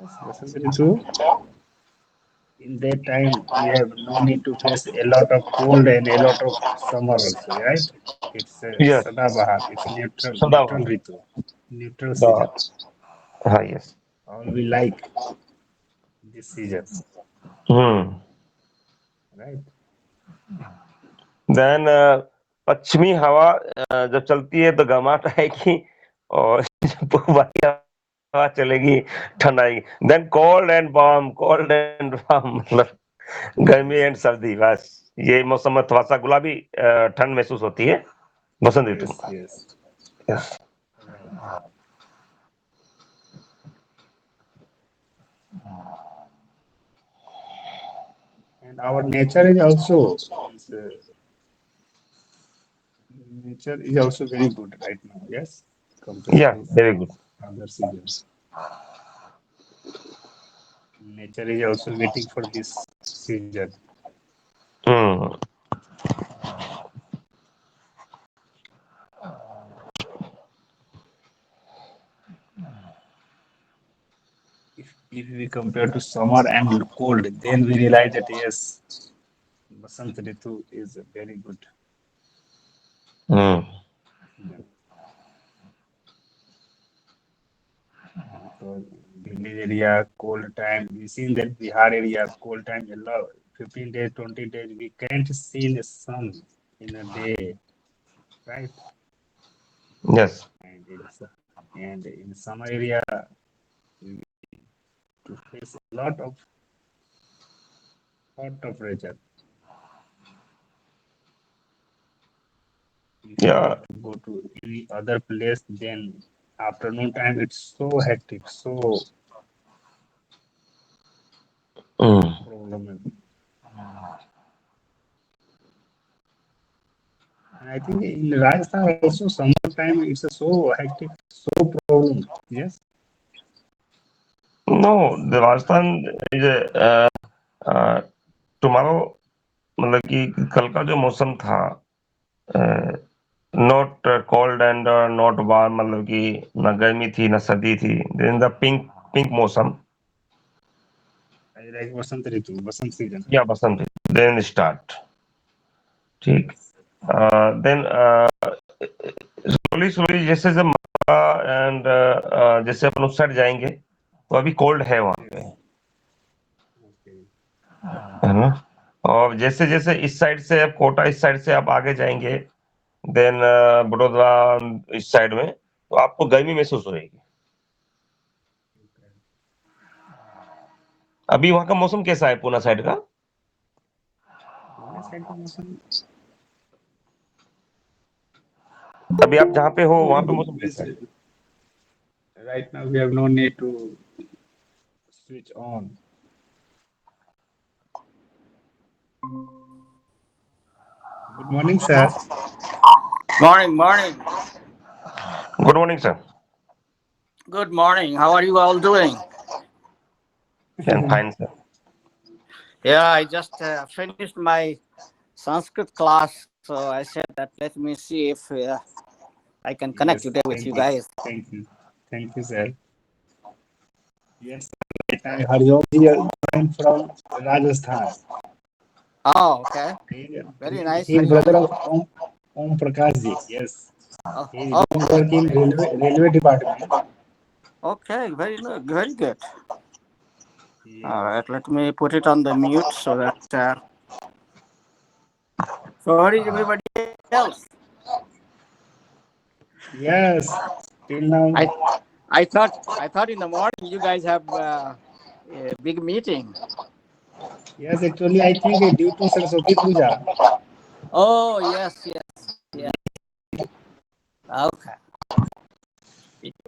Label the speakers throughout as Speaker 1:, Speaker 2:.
Speaker 1: Yes, Vasant Ritu. In that time, we have no need to face a lot of cold and a lot of summer also, right? It's a
Speaker 2: Yes,
Speaker 1: Sadabahar. It's neutral
Speaker 2: Sadabahan.
Speaker 1: Ritu, neutral
Speaker 2: The
Speaker 1: season.
Speaker 2: yes.
Speaker 1: All we like this season,
Speaker 2: Hmm.
Speaker 1: right?
Speaker 2: Then पश्चिमी हवा जब चलती है तो गर्माहट आएगी और जब पूर्व वाली हवा चलेगी ठंड आएगी देन कोल्ड एंड वार्म मतलब गर्मी एंड
Speaker 1: Yes,
Speaker 2: सर्दी बस ये मौसम में थोड़ा सा गुलाबी ठंड महसूस होती है बसंत ऋतु
Speaker 1: yes, yes.
Speaker 2: Yes
Speaker 1: Right. And our nature is also means, nature is also very good right now. Yes, compared
Speaker 2: या
Speaker 1: to
Speaker 2: very good
Speaker 1: other seasons. Nature is also waiting for this season.
Speaker 2: Hmm
Speaker 1: If we compare to summer and cold, then we realize that yes, Basant Ritu is a very good
Speaker 2: hmm
Speaker 1: season because village area cold time. We seen that Bihar area cold time. 15 days, 20 days. We can't see the sun in a day, right?
Speaker 2: Yes
Speaker 1: And in summer area, we to face a lot of hot temperature. If
Speaker 2: या
Speaker 1: we have to go to any other place, then afternoon time it's so hectic, so
Speaker 2: hmm
Speaker 1: problem. And I think in Rajasthan also summertime it's a so hectic, so problem. Yes,
Speaker 2: know the Rajasthan is tomorrow मतलब कि कल का जो मौसम था not cold and not warm मतलब कि ना गर्मी थी ना सर्दी थी इन द पिंक पिंक मौसम
Speaker 1: I like Vasant Ritu, Vasant season.
Speaker 2: या बसंत देन स्टार्ट ठीक
Speaker 1: Yes,
Speaker 2: देन स्लोली स्लोली जैसे जब एंड जैसे अपन उस साइड जाएंगे तो अभी कोल्ड है वहां पे
Speaker 1: yes. Okay.
Speaker 2: है ना और जैसे जैसे इस साइड से अब कोटा इस साइड से आप आगे जाएंगे देन बड़ोदरा इस साइड में तो आपको गर्मी महसूस होगी
Speaker 1: Okay.
Speaker 2: अभी वहां का मौसम कैसा है पूना साइड का
Speaker 1: Pune side का मौसम
Speaker 2: अभी आप जहाँ पे हो
Speaker 1: very
Speaker 2: वहां पे
Speaker 1: good.
Speaker 2: मौसम
Speaker 1: Means,
Speaker 2: कैसा है
Speaker 1: right now we have no need to switch on. Good morning, sir.
Speaker 3: Morning, morning.
Speaker 2: Good morning sir
Speaker 3: Good morning. How are you all doing?
Speaker 2: And fine sir
Speaker 3: Yeah, I just finished my Sanskrit class, so I said that let me see if I can connect
Speaker 1: Yes,
Speaker 3: today with you
Speaker 1: thank you.
Speaker 3: guys.
Speaker 1: Thank you. Thank you, sir. Yes, right now Hariom ji are joined from Rajasthan.
Speaker 3: Oh, okay.
Speaker 1: He,
Speaker 3: Very
Speaker 1: he
Speaker 3: nice,
Speaker 1: is
Speaker 3: Hariom.
Speaker 1: brother of Om Prakash ji. Yes,
Speaker 3: Oh,
Speaker 1: he is doing
Speaker 3: okay.
Speaker 1: work in railway department.
Speaker 3: Okay, very good. All
Speaker 1: Yes,
Speaker 3: right, let me put it on the mute so that. So, what is everybody else?
Speaker 1: yes. Till now,
Speaker 3: I I thought in the morning you guys have a big meeting.
Speaker 1: yes. Actually, I think due to Saraswati Puja.
Speaker 3: Oh yes. Okay.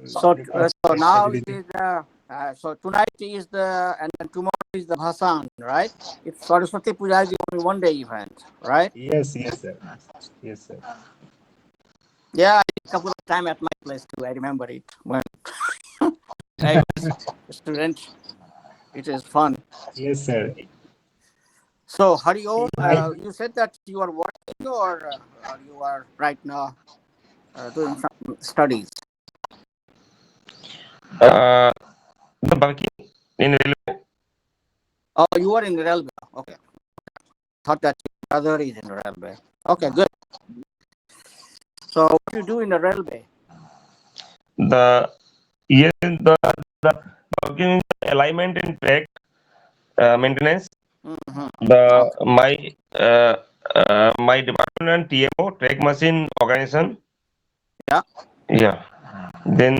Speaker 3: So,
Speaker 1: Because
Speaker 3: so now it
Speaker 1: festivities.
Speaker 3: is so tonight is the and then tomorrow is the Bhasan, right? It's Saraswati Puja is the only one day event, right?
Speaker 1: Yes, yes, sir. Yes, sir.
Speaker 3: Yeah, I did a couple of time at my place too. I remember it when I was a student. It is fun.
Speaker 1: Yes, sir.
Speaker 3: So Hari Om,
Speaker 1: In my
Speaker 3: you said that you are working or you are right now doing some studies.
Speaker 2: मतलब बाकी in railway.
Speaker 3: Oh, you are in the railway. Okay. Thought that your brother is in the railway. Okay, good. So what do you do in the railway?
Speaker 2: The yes, the working in the alignment and track maintenance.
Speaker 3: Mm-hmm.
Speaker 2: The
Speaker 3: Okay.
Speaker 2: my department and TMO track machine organization.
Speaker 3: Yeah.
Speaker 2: Yeah. Then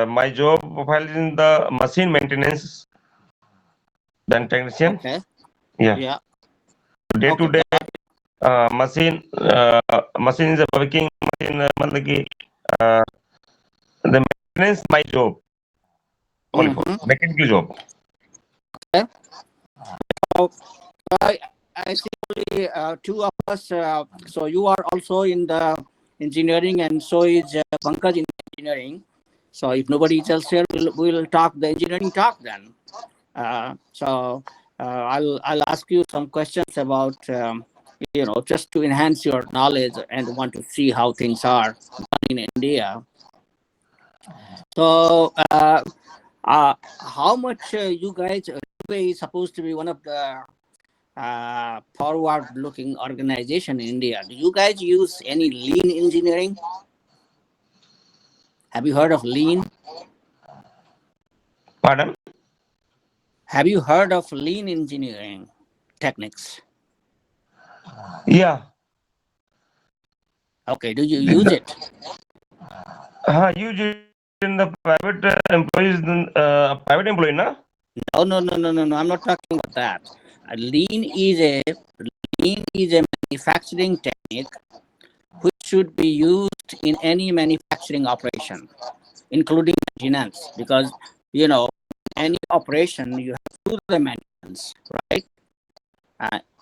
Speaker 2: my job profile is in the machine maintenance, then technician.
Speaker 3: Okay.
Speaker 2: Yeah.
Speaker 3: Yeah.
Speaker 2: Day to
Speaker 3: Okay.
Speaker 2: day machine is a working machine. मतलब कि uh, the maintenance my job only for
Speaker 3: Mm-hmm.
Speaker 2: mechanical job.
Speaker 3: Okay. So I see only two of us. So you are also in the engineering, and so is Pankaj in engineering. So if nobody else here, we'll talk the engineering talk then. I'll ask you some questions about just to enhance your knowledge and want to see how things are done in India. So how much you guys railway is supposed to be one of the forward-looking organization in India. Do you guys use any lean engineering? Have you heard of lean?
Speaker 2: Pardon?
Speaker 3: Have you heard of lean engineering techniques?
Speaker 2: Yeah.
Speaker 3: Okay, do you
Speaker 2: In
Speaker 3: use
Speaker 2: the,
Speaker 3: it?
Speaker 2: use it in the private employees, private employee, na?
Speaker 3: No. I'm not talking about that. Lean is a manufacturing technique which should be used in any manufacturing operation, including maintenance, because any operation you have to do the maintenance, right?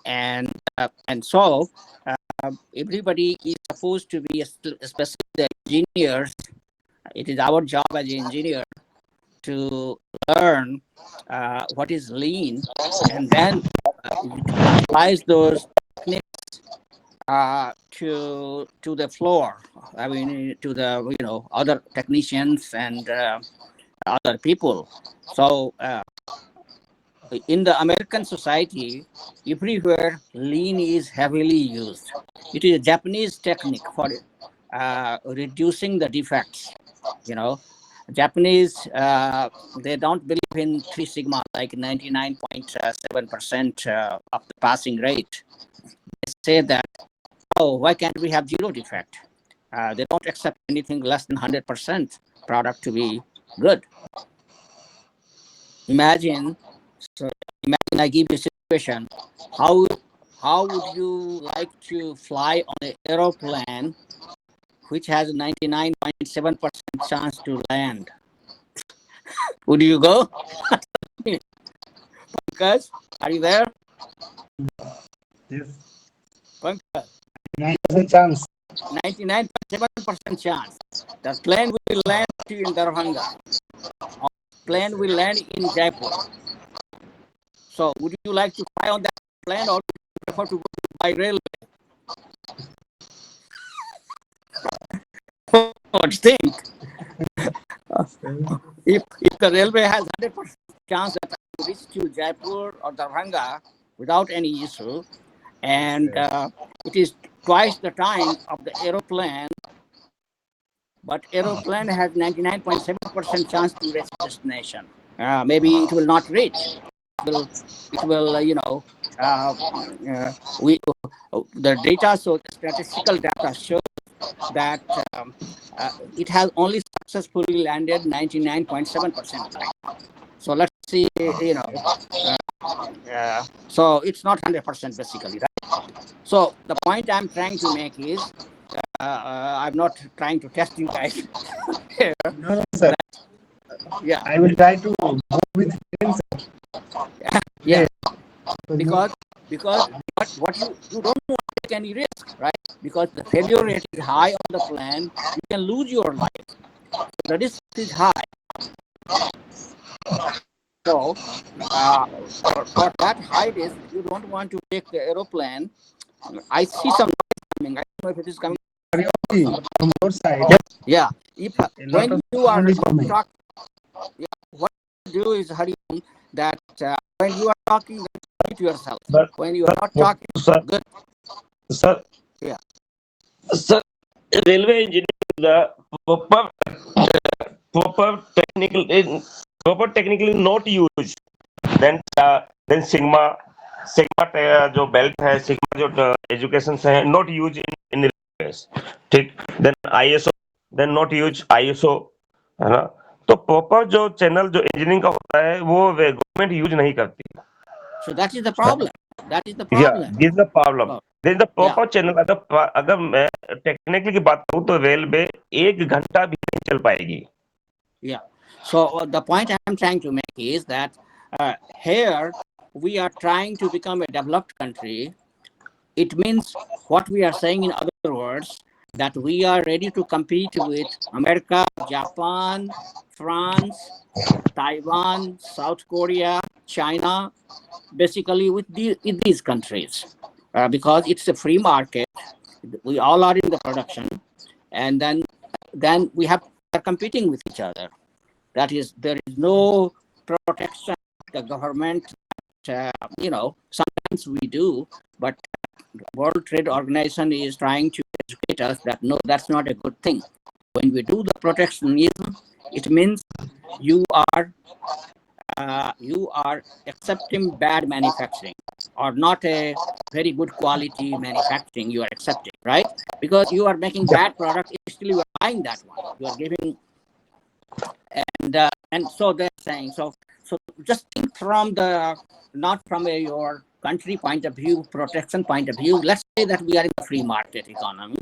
Speaker 3: And so everybody is supposed to be, especially the engineers. It is our job as an engineer to learn what is lean, and then utilize those techniques to the floor. I mean, to the other technicians and other people. So in the American society, everywhere lean is heavily used. It is a Japanese technique for reducing the defects. You know, Japanese they don't believe in three sigma like 99.7% of the passing rate. They say that, oh, why can't we have zero defect? They don't accept anything less than 100% product to be good. Imagine, so imagine I give you a situation. How would you like to fly on an aeroplane which has a 99.7% chance to land? Would you go? Pankaj, are you there?
Speaker 1: Yes,
Speaker 3: Pankaj,
Speaker 1: 9% chance.
Speaker 3: 99.7% chance. The plane will land in Darbhanga. Or
Speaker 1: Yes,
Speaker 3: plane
Speaker 1: sir.
Speaker 3: will land in Jaipur. So would you like to fly on that plane, or would you prefer to go by railway? What do you think? If the railway has 100% chance that I will reach to Jaipur or Darbhanga without any issue,
Speaker 1: Yes,
Speaker 3: and
Speaker 1: sir.
Speaker 3: it is twice the time of the aeroplane, but aeroplane has 99.7% chance to reach destination. Maybe it will not reach. It will uh, we the data, so the statistical data shows that it has only successfully landed 99.7% time. So let's see, so it's not 100% basically, right? So the point I'm trying to make is, I'm not trying to test you guys here.
Speaker 1: No, no, sir.
Speaker 3: Yeah,
Speaker 1: I will try to go with friends.
Speaker 3: yeah,
Speaker 1: Yes. So you,
Speaker 3: because what you don't want to take any risk, right? Because the failure rate is high on the plan, you can lose your life. The risk is high. So for that high risk, you don't want to take the aeroplane. I see some noise coming. I don't know if it is coming.
Speaker 1: karaoke from your side.
Speaker 3: Yeah, if
Speaker 1: A lot
Speaker 3: when
Speaker 1: of
Speaker 3: you are
Speaker 1: sound is coming.
Speaker 3: talk, yeah, what you do is, Hari, that when you are talking, repeat yourself.
Speaker 2: Sir,
Speaker 3: When you are not
Speaker 2: sir,
Speaker 3: talking,
Speaker 2: sir,
Speaker 3: good.
Speaker 2: sir,
Speaker 3: Yeah.
Speaker 2: sir, railway engineering is the proper, proper technical, proper technically not used. Then sigma जो belt है, sigma जो education है, not used in railways, ठीक. Then ISO, then not use ISO, है ना. तो proper जो channel जो इंजीनियरिंग का होता है वो गवर्नमेंट यूज नहीं करती.
Speaker 3: So that is the problem. That is the
Speaker 2: या
Speaker 3: problem.
Speaker 2: This the problem.
Speaker 3: Oh,
Speaker 2: this the
Speaker 3: yeah.
Speaker 2: Proper channel. अगर मैं टेक्निकली की बात करूं तो रेलवे 1 घंटा भी नहीं चल पाएगी.
Speaker 3: Yeah. So the point I'm trying to make is that here we are trying to become a developed country. It means what we are saying, in other words, that we are ready to compete with America, Japan, France, Taiwan, South Korea, China, basically with these countries, because it's a free market. We all are in the production, and then we are competing with each other. That is, there is no protection of the government. Sometimes we do, but World Trade Organization is trying to educate us that no, that's not a good thing. When we do the protectionism, it means you are accepting bad manufacturing, or not a very good quality manufacturing. You are accepting, right? Because you are making bad product, still you are buying that one. You are giving, and so they're saying, so just think from the, not from your country point of view, protection point of view. Let's say that we are in the free market economy,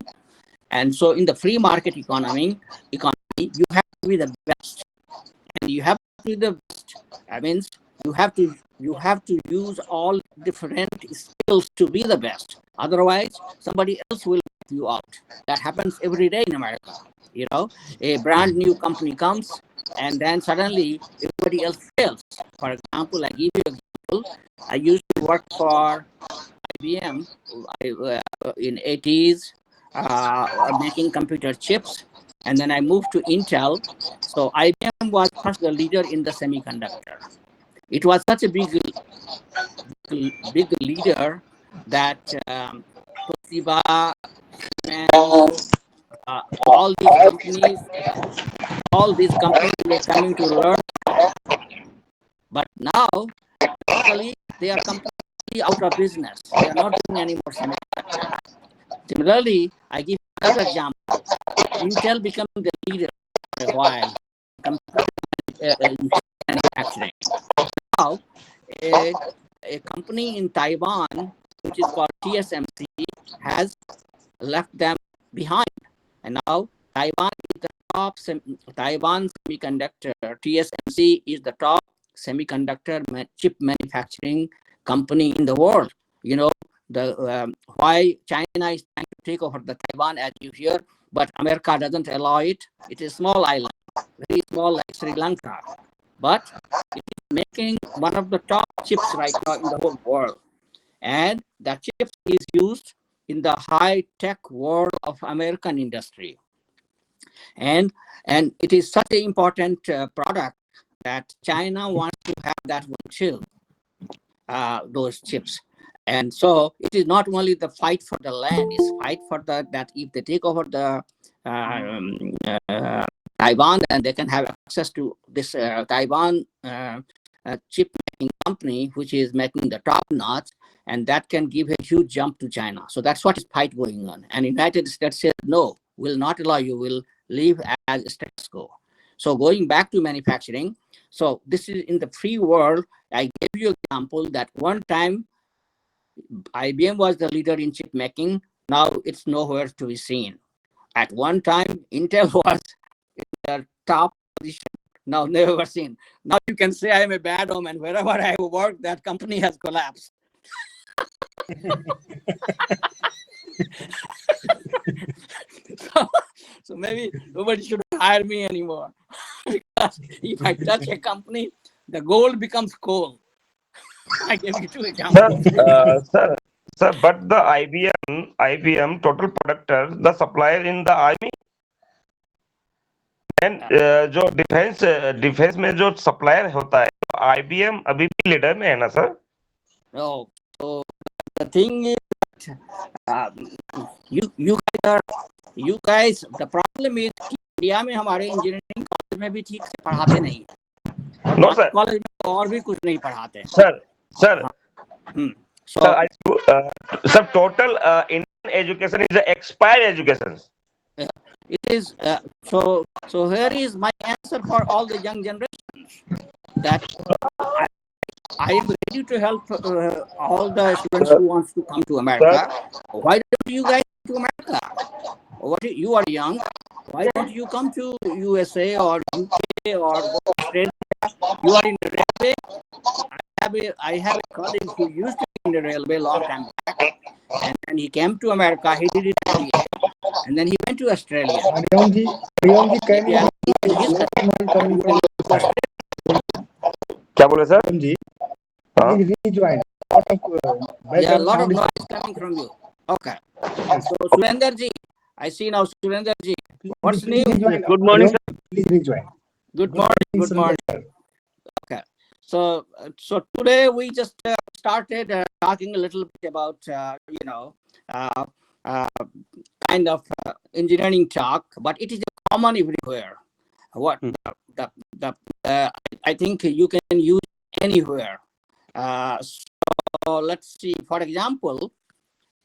Speaker 3: and so in the free market economy, you have to be the best, and you have to be the best. That means you have to use all different skills to be the best. Otherwise, somebody else will get you out. That happens every day in America. A brand new company comes, and then suddenly everybody else fails. For example, I give you an example. I used to work for IBM in 80s, making computer chips, and then I moved to Intel. So IBM was first the leader in the semiconductor. It was such a big leader that Toshiba, Siemens, all these companies were coming to learn. But now, basically, they are completely out of business. They are not doing any more semiconductor. Similarly, I give another example. Intel became the leader for a while in manufacturing. Now, a company in Taiwan, which is called TSMC, has left them behind. And now Taiwan is the top Taiwan semiconductor. TSMC is the top semiconductor chip manufacturing company in the world. Why China is trying to take over the Taiwan, as you hear, but America doesn't allow it. It is a small island, very small, like Sri Lanka, but it is making one of the top chips right now in the whole world. And that chip is used in the high-tech world of American industry. And it is such an important product that China wants to have that one too, those chips. And so it is not only the fight for the land, it's fight for that if they take over the Taiwan, and they can have access to this Taiwan chip making company, which is making the top notch, and that can give a huge jump to China. So that's what is fight going on. And United States said, no, will not allow you, will leave as status quo. So going back to manufacturing, so this is in the free world. I gave you an example that one time IBM was the leader in chip making. Now it's nowhere to be seen. At one time, Intel was in the top position. Now never seen. Now you can say I am a bad omen. Wherever I work, that company has collapsed. So maybe nobody should hire me anymore. Because if I touch a company, the gold becomes coal. I gave you two
Speaker 2: Sir,
Speaker 3: examples.
Speaker 2: sir, but the IBM total productor, the supplier in the army, and जो defence में जो supplier होता है IBM अभी भी leader में है ना sir?
Speaker 3: No. So the thing is, um, you guys, the problem is कि इंडिया में हमारे इंजीनियरिंग कॉलेज में भी ठीक से पढ़ाते नहीं, और
Speaker 2: नो
Speaker 3: बाकी
Speaker 2: सर,
Speaker 3: कॉलेज में और भी कुछ नहीं पढ़ाते।
Speaker 2: सर सर
Speaker 3: हाँ,
Speaker 2: sir
Speaker 3: so
Speaker 2: sir total Indian education is expired education.
Speaker 3: it is so here is my answer for all the young generations, that I am ready to help all the students who wants to come to America. Why don't you guys come to America? You are young. Why don't you come to USA or UK or Australia? You are in the railway. I have a colleague who used to be in the railway long time back, and he came to America. He did his MBA, and then he went to Australia.
Speaker 1: Arionji, can you
Speaker 3: Yeah, he did his
Speaker 1: let someone coming from
Speaker 3: to Australia.
Speaker 2: क्या बोले sir?
Speaker 1: Arionji? Please rejoin. Lot of
Speaker 3: Yeah, a
Speaker 1: background
Speaker 3: lot of
Speaker 1: sound is
Speaker 3: noise coming from you. Okay. So Surenderji, I see now Surenderji. What's new?
Speaker 1: please rejoin.
Speaker 2: Good morning,
Speaker 1: Arionji, please rejoin.
Speaker 3: Good morning. Good morning. Okay. So today we just started talking a little bit about uh, kind of engineering talk, but it is common everywhere. What I think you can use anywhere. So let's see. For example,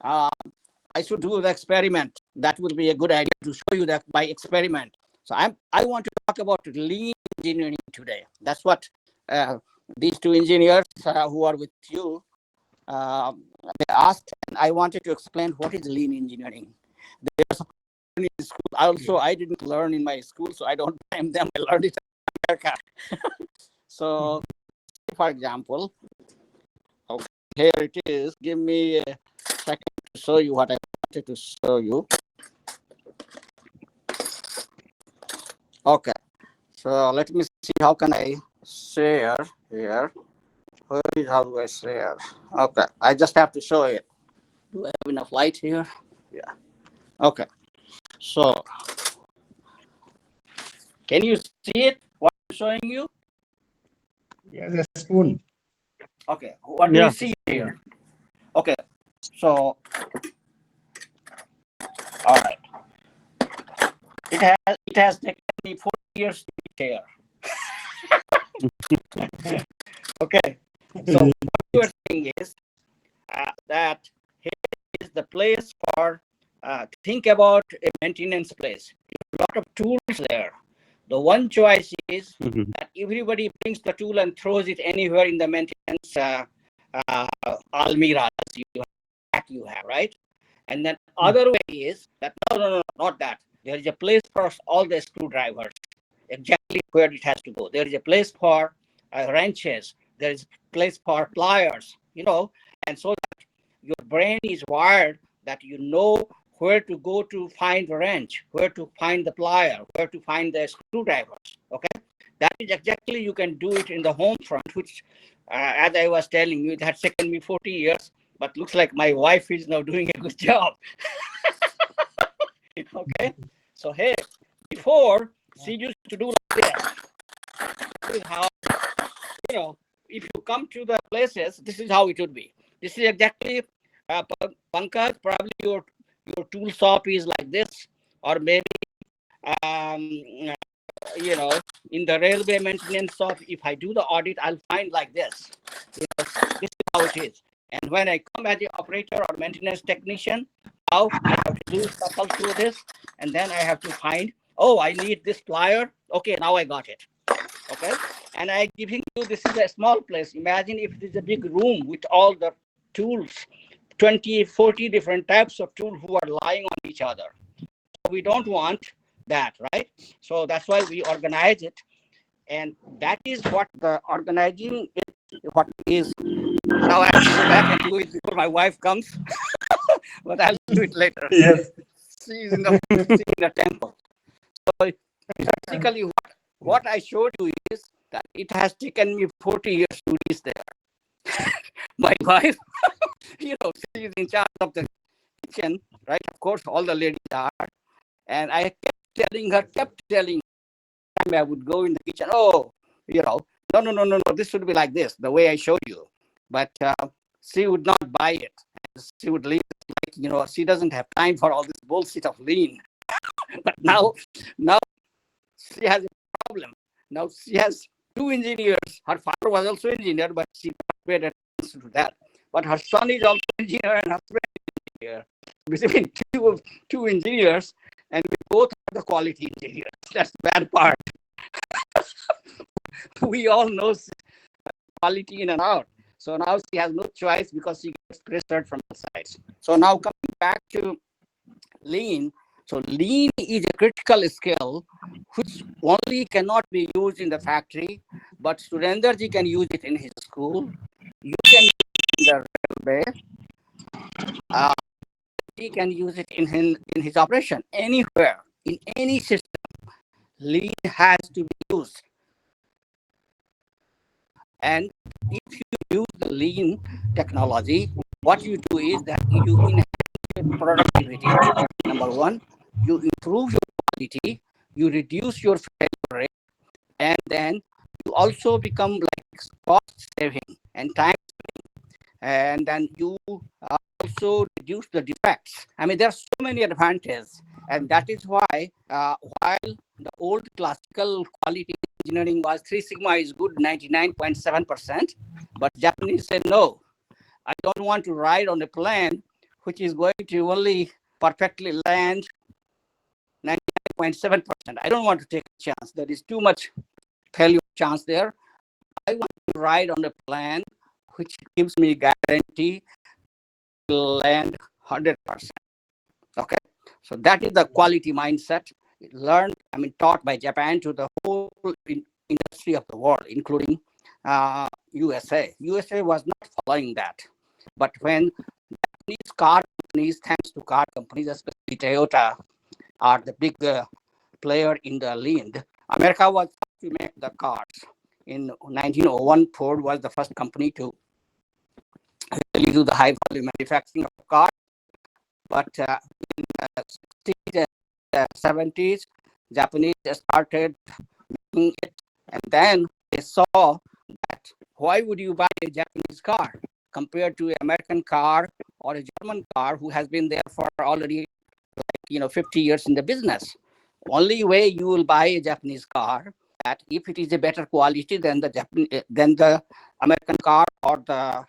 Speaker 3: I should do the experiment. That would be a good idea to show you that by experiment. So I want to talk about lean engineering today. That's what these two engineers who are with you they asked, and I wanted to explain what is lean engineering. There's in school. Also, I didn't learn in my school, so I don't blame them. I learned it in America. So, for example, okay, here it is. Give me a second to show you what I wanted to show you. Okay, so let me see how can I share here. Where is how do I share? Okay, I just have to show it. Do I have enough light here? Yeah. Okay. So, can you see it? What I'm showing you?
Speaker 1: Yes, a spoon.
Speaker 3: Okay. What do you see here? Okay. So, all right. It has taken me 4 years to be here. Okay. So what you are saying is that here is the place for think about a maintenance place. A lot of tools there. The one choice is that everybody brings the tool and throws it anywhere in the maintenance almirahs you have, right? And then other way is that no, not that. There is a place for all the screwdrivers, exactly where it has to go. There is a place for wrenches. There is a place for pliers, and so that your brain is wired that you know where to go to find the wrench, where to find the plier, where to find the screwdrivers. Okay, that is exactly you can do it in the home front, which, as I was telling you, it had taken me 40 years, but looks like my wife is now doing a good job. Okay, so hey, before she used to do like this. This is how, if you come to the places, this is how it would be. This is exactly, Pankaj, probably your tool shop is like this, or maybe, um, in the railway maintenance shop, if I do the audit, I'll find like this. This is how it is. And when I come as the operator or maintenance technician, now I have to do shuffle through this, and then I have to find, oh, I need this plier. Okay, now I got it. Okay, and I giving you, this is a small place. Imagine if it is a big room with all the tools, 20, 40 different types of tools who are lying on each other. So we don't want that, right? So that's why we organize it, and that is what the organizing is, what it is. Now I have to go back and do it before my wife comes, but I'll do it later.
Speaker 1: Yes.
Speaker 3: She's in the temple. So basically, what I showed you is that it has taken me 40 years to reach there. My wife, she is in charge of the kitchen, right? Of course, all the ladies are. And I kept telling her, time I would go in the kitchen, oh, no. This should be like this, the way I showed you. But she would not buy it. She would leave it like, she doesn't have time for all this bullshit of lean. But now she has a problem. Now she has two engineers. Her father was also engineer, but she paid attention to that. But her son is also engineer and her friend is engineer. Between two engineers, and we both are the quality engineers. That's the bad part. We all know quality in and out. So now she has no choice because she gets pressured from the sides. So now coming back to lean. So lean is a critical skill which only cannot be used in the factory, but Surendraji can use it in his school. You can use it in the railway. He can use it in his operation anywhere, in any system. Lean has to be used. And if you use the lean technology, what you do is that you enhance your productivity. Number one, you improve your quality, you reduce your failure rate, and then you also become like cost saving and time saving. And then you also reduce the defects. I mean, there are so many advantages. And that is why, while the old classical quality engineering was 3 sigma is good 99.7%, but Japanese said, no, I don't want to ride on a plane which is going to only perfectly land 99.7%. I don't want to take a chance. There is too much failure chance there. I want to ride on a plane which gives me guarantee to land 100%. Okay, so that is the quality mindset learned, taught by Japan to the whole industry of the world, including USA. USA was not following that. But when Japanese car companies, thanks to car companies, especially Toyota, are the big player in the lean, America was to make the cars. In 1901, Ford was the first company to really do the high volume manufacturing of cars. But in the 60s and 70s, Japanese started making it, and then they saw that why would you buy a Japanese car compared to an American car or a German car who has been there for already 50 years in the business? Only way you will buy a Japanese car that if it is a better quality than the American car or the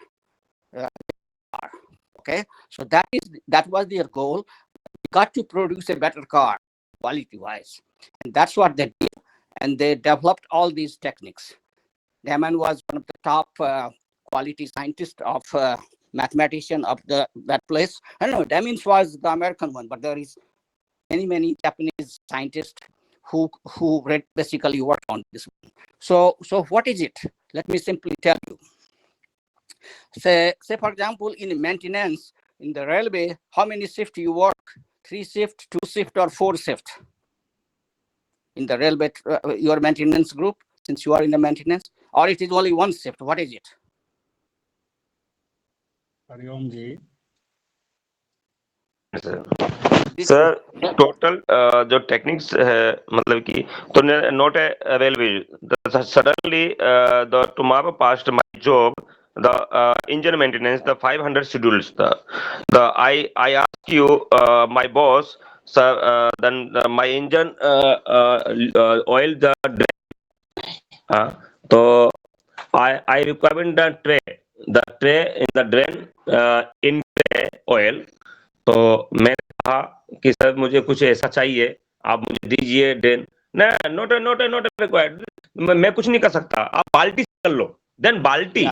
Speaker 3: car. Okay, so that was their goal. We got to produce a better car quality wise, and that's what they did. And they developed all these techniques. Damon was one of the top quality scientists of mathematician of that place. I don't know, Damon was the American one, but there is many Japanese scientists who basically work on this one. So what is it? Let me simply tell you. Say for example, in maintenance in the railway, how many shifts you work? 3 shift, 2 shift, or 4 shift? In the railway, your maintenance group, since you are in the maintenance, or it is only 1 shift? What is it?
Speaker 1: Hariom ji
Speaker 2: sir total जो techniques है मतलब कि तो not a railway suddenly the tomorrow past my job the engine maintenance the 500 schedules the I ask you my boss sir then my engine oil the so I require the tray in the drain in tray oil तो मैंने कहा कि sir मुझे कुछ ऐसा चाहिए आप मुझे दीजिए ड्रेन ना नॉट रिक्वायर्ड मैं कुछ नहीं कर सकता आप बाल्टी से कर लो देन बाल्टी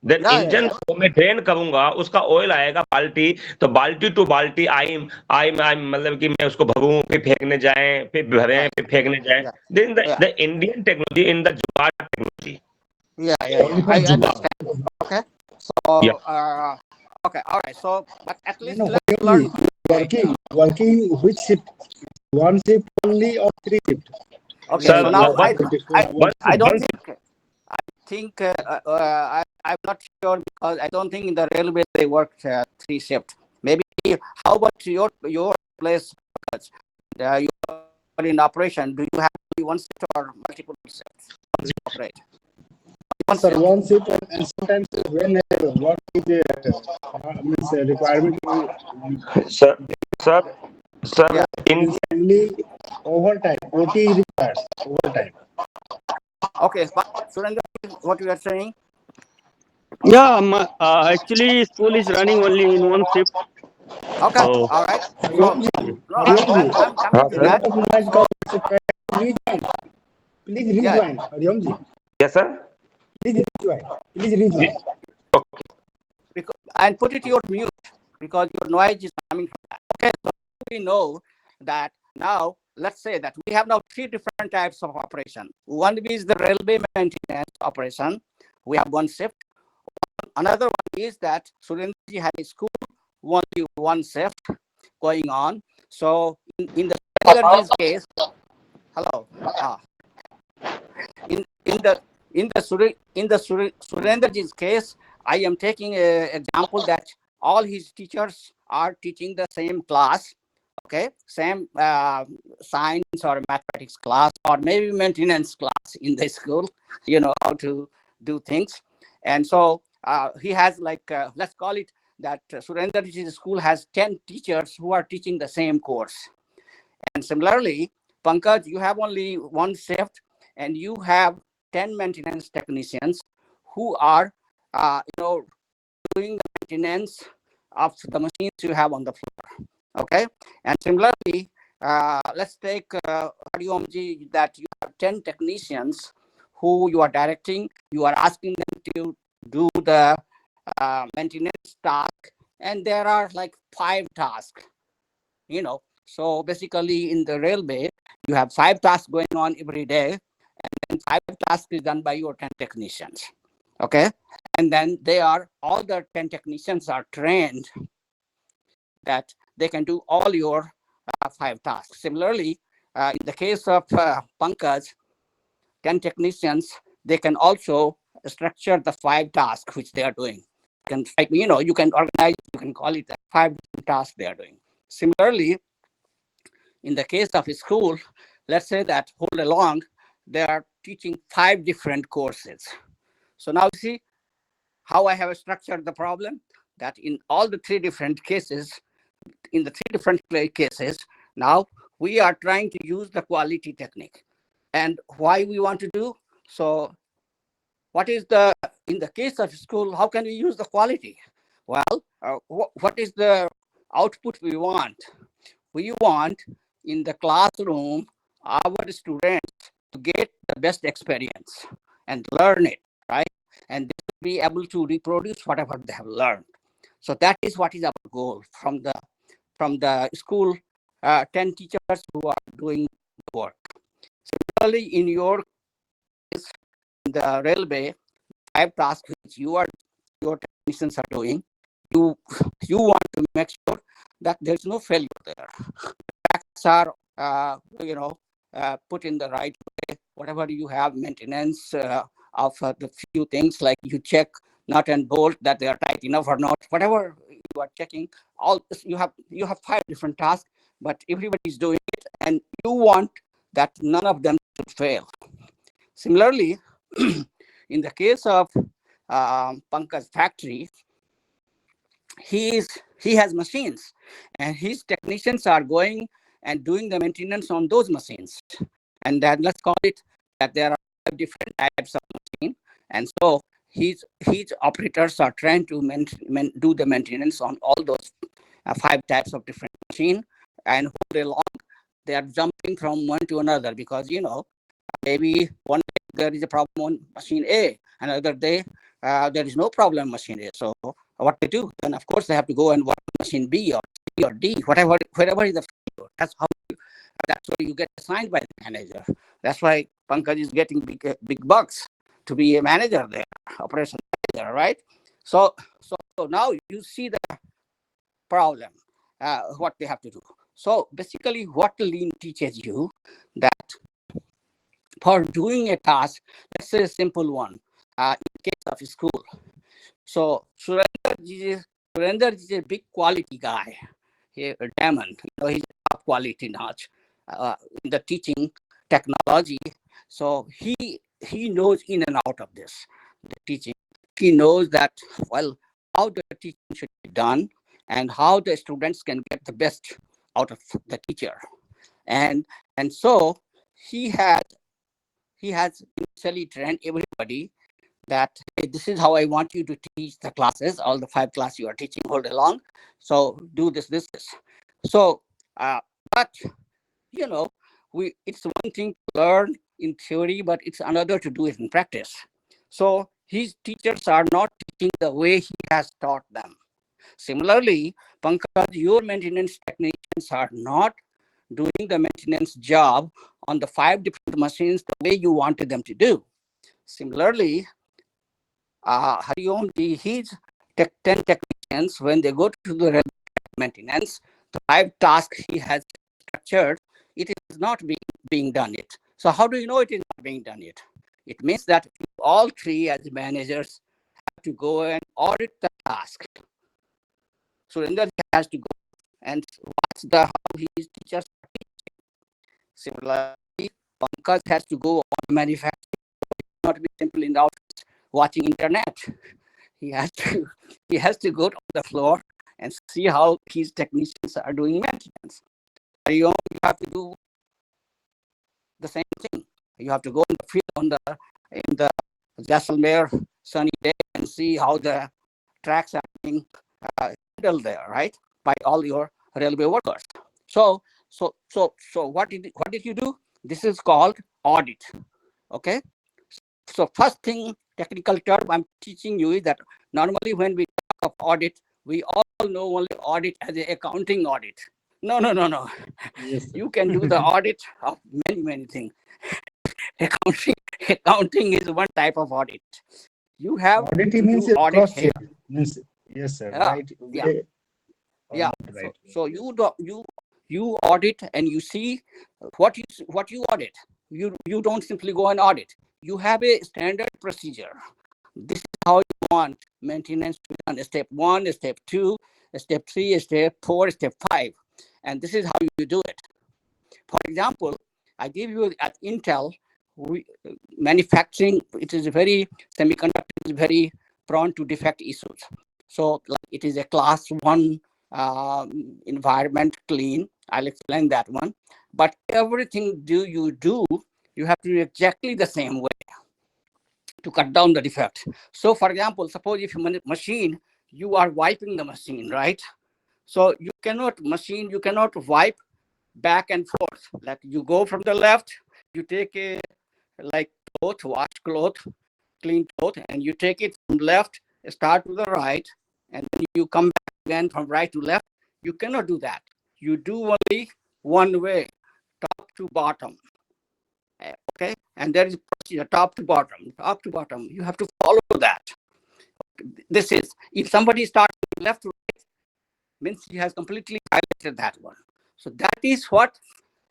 Speaker 2: देन इंजन को मैं ड्रेन करूंगा उसका ऑयल आएगा बाल्टी तो बाल्टी टू बाल्टी आई मतलब कि मैं उसको भरूं फिर फेंकने जाएं फिर भरें फिर फेंकने जाएं then the Indian technology in the jugaad technology
Speaker 3: I understand. Okay, so okay, all right. So, but at least let's learn.
Speaker 1: Working which shift? 1 shift only or 3 shift?
Speaker 3: Okay, so now I don't think I'm not sure because I don't think in the railway they work 3 shift. Maybe how about your place? You are in operation. Do you have only 1 shift or multiple shifts? How do you operate?
Speaker 1: Yes, sir, one shift, and sometimes when work is means requirement
Speaker 2: Sir, sir,
Speaker 3: Yeah.
Speaker 2: sir, in
Speaker 1: means only overtime. OT is required. Overtime.
Speaker 3: Okay. Surendra, what you are saying?
Speaker 4: Yeah, actually, school is running only in one shift.
Speaker 3: Okay.
Speaker 4: So,
Speaker 3: All right. So
Speaker 1: Hariomji,
Speaker 3: no,
Speaker 1: Hariomji,
Speaker 3: I'm coming
Speaker 2: हाँ
Speaker 3: to
Speaker 2: sir,
Speaker 1: lot
Speaker 3: that.
Speaker 1: of noise
Speaker 3: So
Speaker 1: comes. So can you rejoin. Please
Speaker 3: yeah.
Speaker 1: rejoin. Hariomji,
Speaker 2: yes sir.
Speaker 1: please rejoin. Please rejoin.
Speaker 3: Because, and put it to your mute because your noise is coming from that. Okay. So we know that now. Let's say that we have now three different types of operation. One is the railway maintenance operation. We have one shift. Another one is that Surendraji had a school, only one shift going on. So in the Surendraji's case, hello, in the Surendraji's case, I am taking an example that all his teachers are teaching the same class, okay, same science or mathematics class or maybe maintenance class in the school, how to do things. And so he has like, let's call it that Surendraji's school has 10 teachers who are teaching the same course. And similarly, Pankaj, you have only one shift and you have 10 maintenance technicians who are, doing the maintenance of the machines you have on the floor. Okay. And similarly, let's take Hariomji, that you have 10 technicians who you are directing, you are asking them to do the maintenance task, and there are like 5 tasks. So basically, in the railway, you have 5 tasks going on every day, and then 5 tasks is done by your 10 technicians. Okay. And then all the 10 technicians are trained that they can do all your 5 tasks. Similarly, in the case of Pankaj, 10 technicians, they can also structure the 5 tasks which they are doing. You can organize, you can call it 5 tasks they are doing. Similarly, in the case of a school, let's say that hold along, they are teaching 5 different courses. So now see how I have structured the problem, that in all the 3 different cases, now we are trying to use the quality technique. And why we want to do so? In the case of school, how can we use the quality? Well, what is the output we want? We want in the classroom our students to get the best experience and learn it, right? And they will be able to reproduce whatever they have learned. So that is what is our goal from the school 10 teachers who are doing the work. Similarly, in your case, in the railway, 5 tasks which your technicians are doing, you want to make sure that there is no failure there. Facts are put in the right way. Whatever you have maintenance of the few things, like you check nut and bolt that they are tight enough or not. Whatever you are checking, all this, you have 5 different tasks, but everybody is doing it, and you want that none of them should fail. Similarly, in the case of Pankaj factory, he has machines, and his technicians are going and doing the maintenance on those machines. And then let's call it that there are 5 different types of machine, and so his operators are trying to do the maintenance on all those 5 types of different machine, and hold along they are jumping from one to another, because maybe one day there is a problem on machine A, another day there is no problem on machine A. So what they do, then of course they have to go and work on machine B or C or D, wherever is the failure. That's why you get assigned by the manager. That's why Pankaj is getting big bucks to be a manager there, operation manager, right? So now you see the problem, what they have to do. So basically, what Lean teaches you, that for doing a task, let's say a simple one, in case of school. So Surender is a big quality guy, a diamond. He's a top quality notch in the teaching technology. So he knows in and out of this. the teaching, he knows that, well, how the teaching should be done and how the students can get the best out of the teacher. And so he had he has initially trained everybody that, hey, this is how I want you to teach the classes, all the 5 classes you are teaching all day long. So do this. So, but you know, it's one thing to learn in theory, but it's another to do it in practice. So his teachers are not teaching the way he has taught them. Similarly, Pankaj, your maintenance technicians are not doing the maintenance job on the 5 different machines the way you wanted them to do. Similarly, Hariom, his 10 technicians, when they go to the maintenance, the 5 tasks he has structured, it is not being done yet. So how do you know it is not being done yet? It means that all 3 as managers have to go and audit the task. Surinder has to go and watch how his teachers are teaching. Similarly, Pankaj has to go on manufacturing, not be simple in the office watching internet. He has to go to the floor and see how his technicians are doing maintenance. You have to do the same thing. You have to go in the field in the Jaisalmer sunny day and see how the tracks are being handled there, right, by all your railway workers. So what did you do? This is called audit. Okay. So first thing, technical term I'm teaching you is that normally when we talk of audit, we all know only audit as an accounting audit. No.
Speaker 1: Yes, sir.
Speaker 3: You can do the audit of many things. Accounting is one type of audit. You have
Speaker 1: Audit
Speaker 3: to
Speaker 1: means
Speaker 3: do
Speaker 1: a
Speaker 3: audit
Speaker 1: cross
Speaker 3: here.
Speaker 1: check. Means yes, sir.
Speaker 3: Yeah,
Speaker 1: Right
Speaker 3: yeah,
Speaker 1: way or
Speaker 3: yeah.
Speaker 1: not right way.
Speaker 3: So you audit and you see what you audit. You don't simply go and audit. You have a standard procedure. This is how you want maintenance to be done. Step 1, step 2, step 3, step 4, step 5. And this is how you do it. For example, I give you at Intel, manufacturing, semiconductor is very prone to defect issues. So like it is a class 1 environment clean. I'll explain that one. But everything you do, you have to do exactly the same way to cut down the defect. So for example, suppose if machine, you are wiping the machine, right? So you cannot wipe back and forth. Like you go from the left, you take a like cloth, clean cloth, and you take it from left, start to the right, and then you come back again from right to left. You cannot do that. You do only one way, top to bottom. Okay, and there is procedure top to bottom. You have to follow that. This is if somebody starts left to right, means he has completely violated that one. So that is what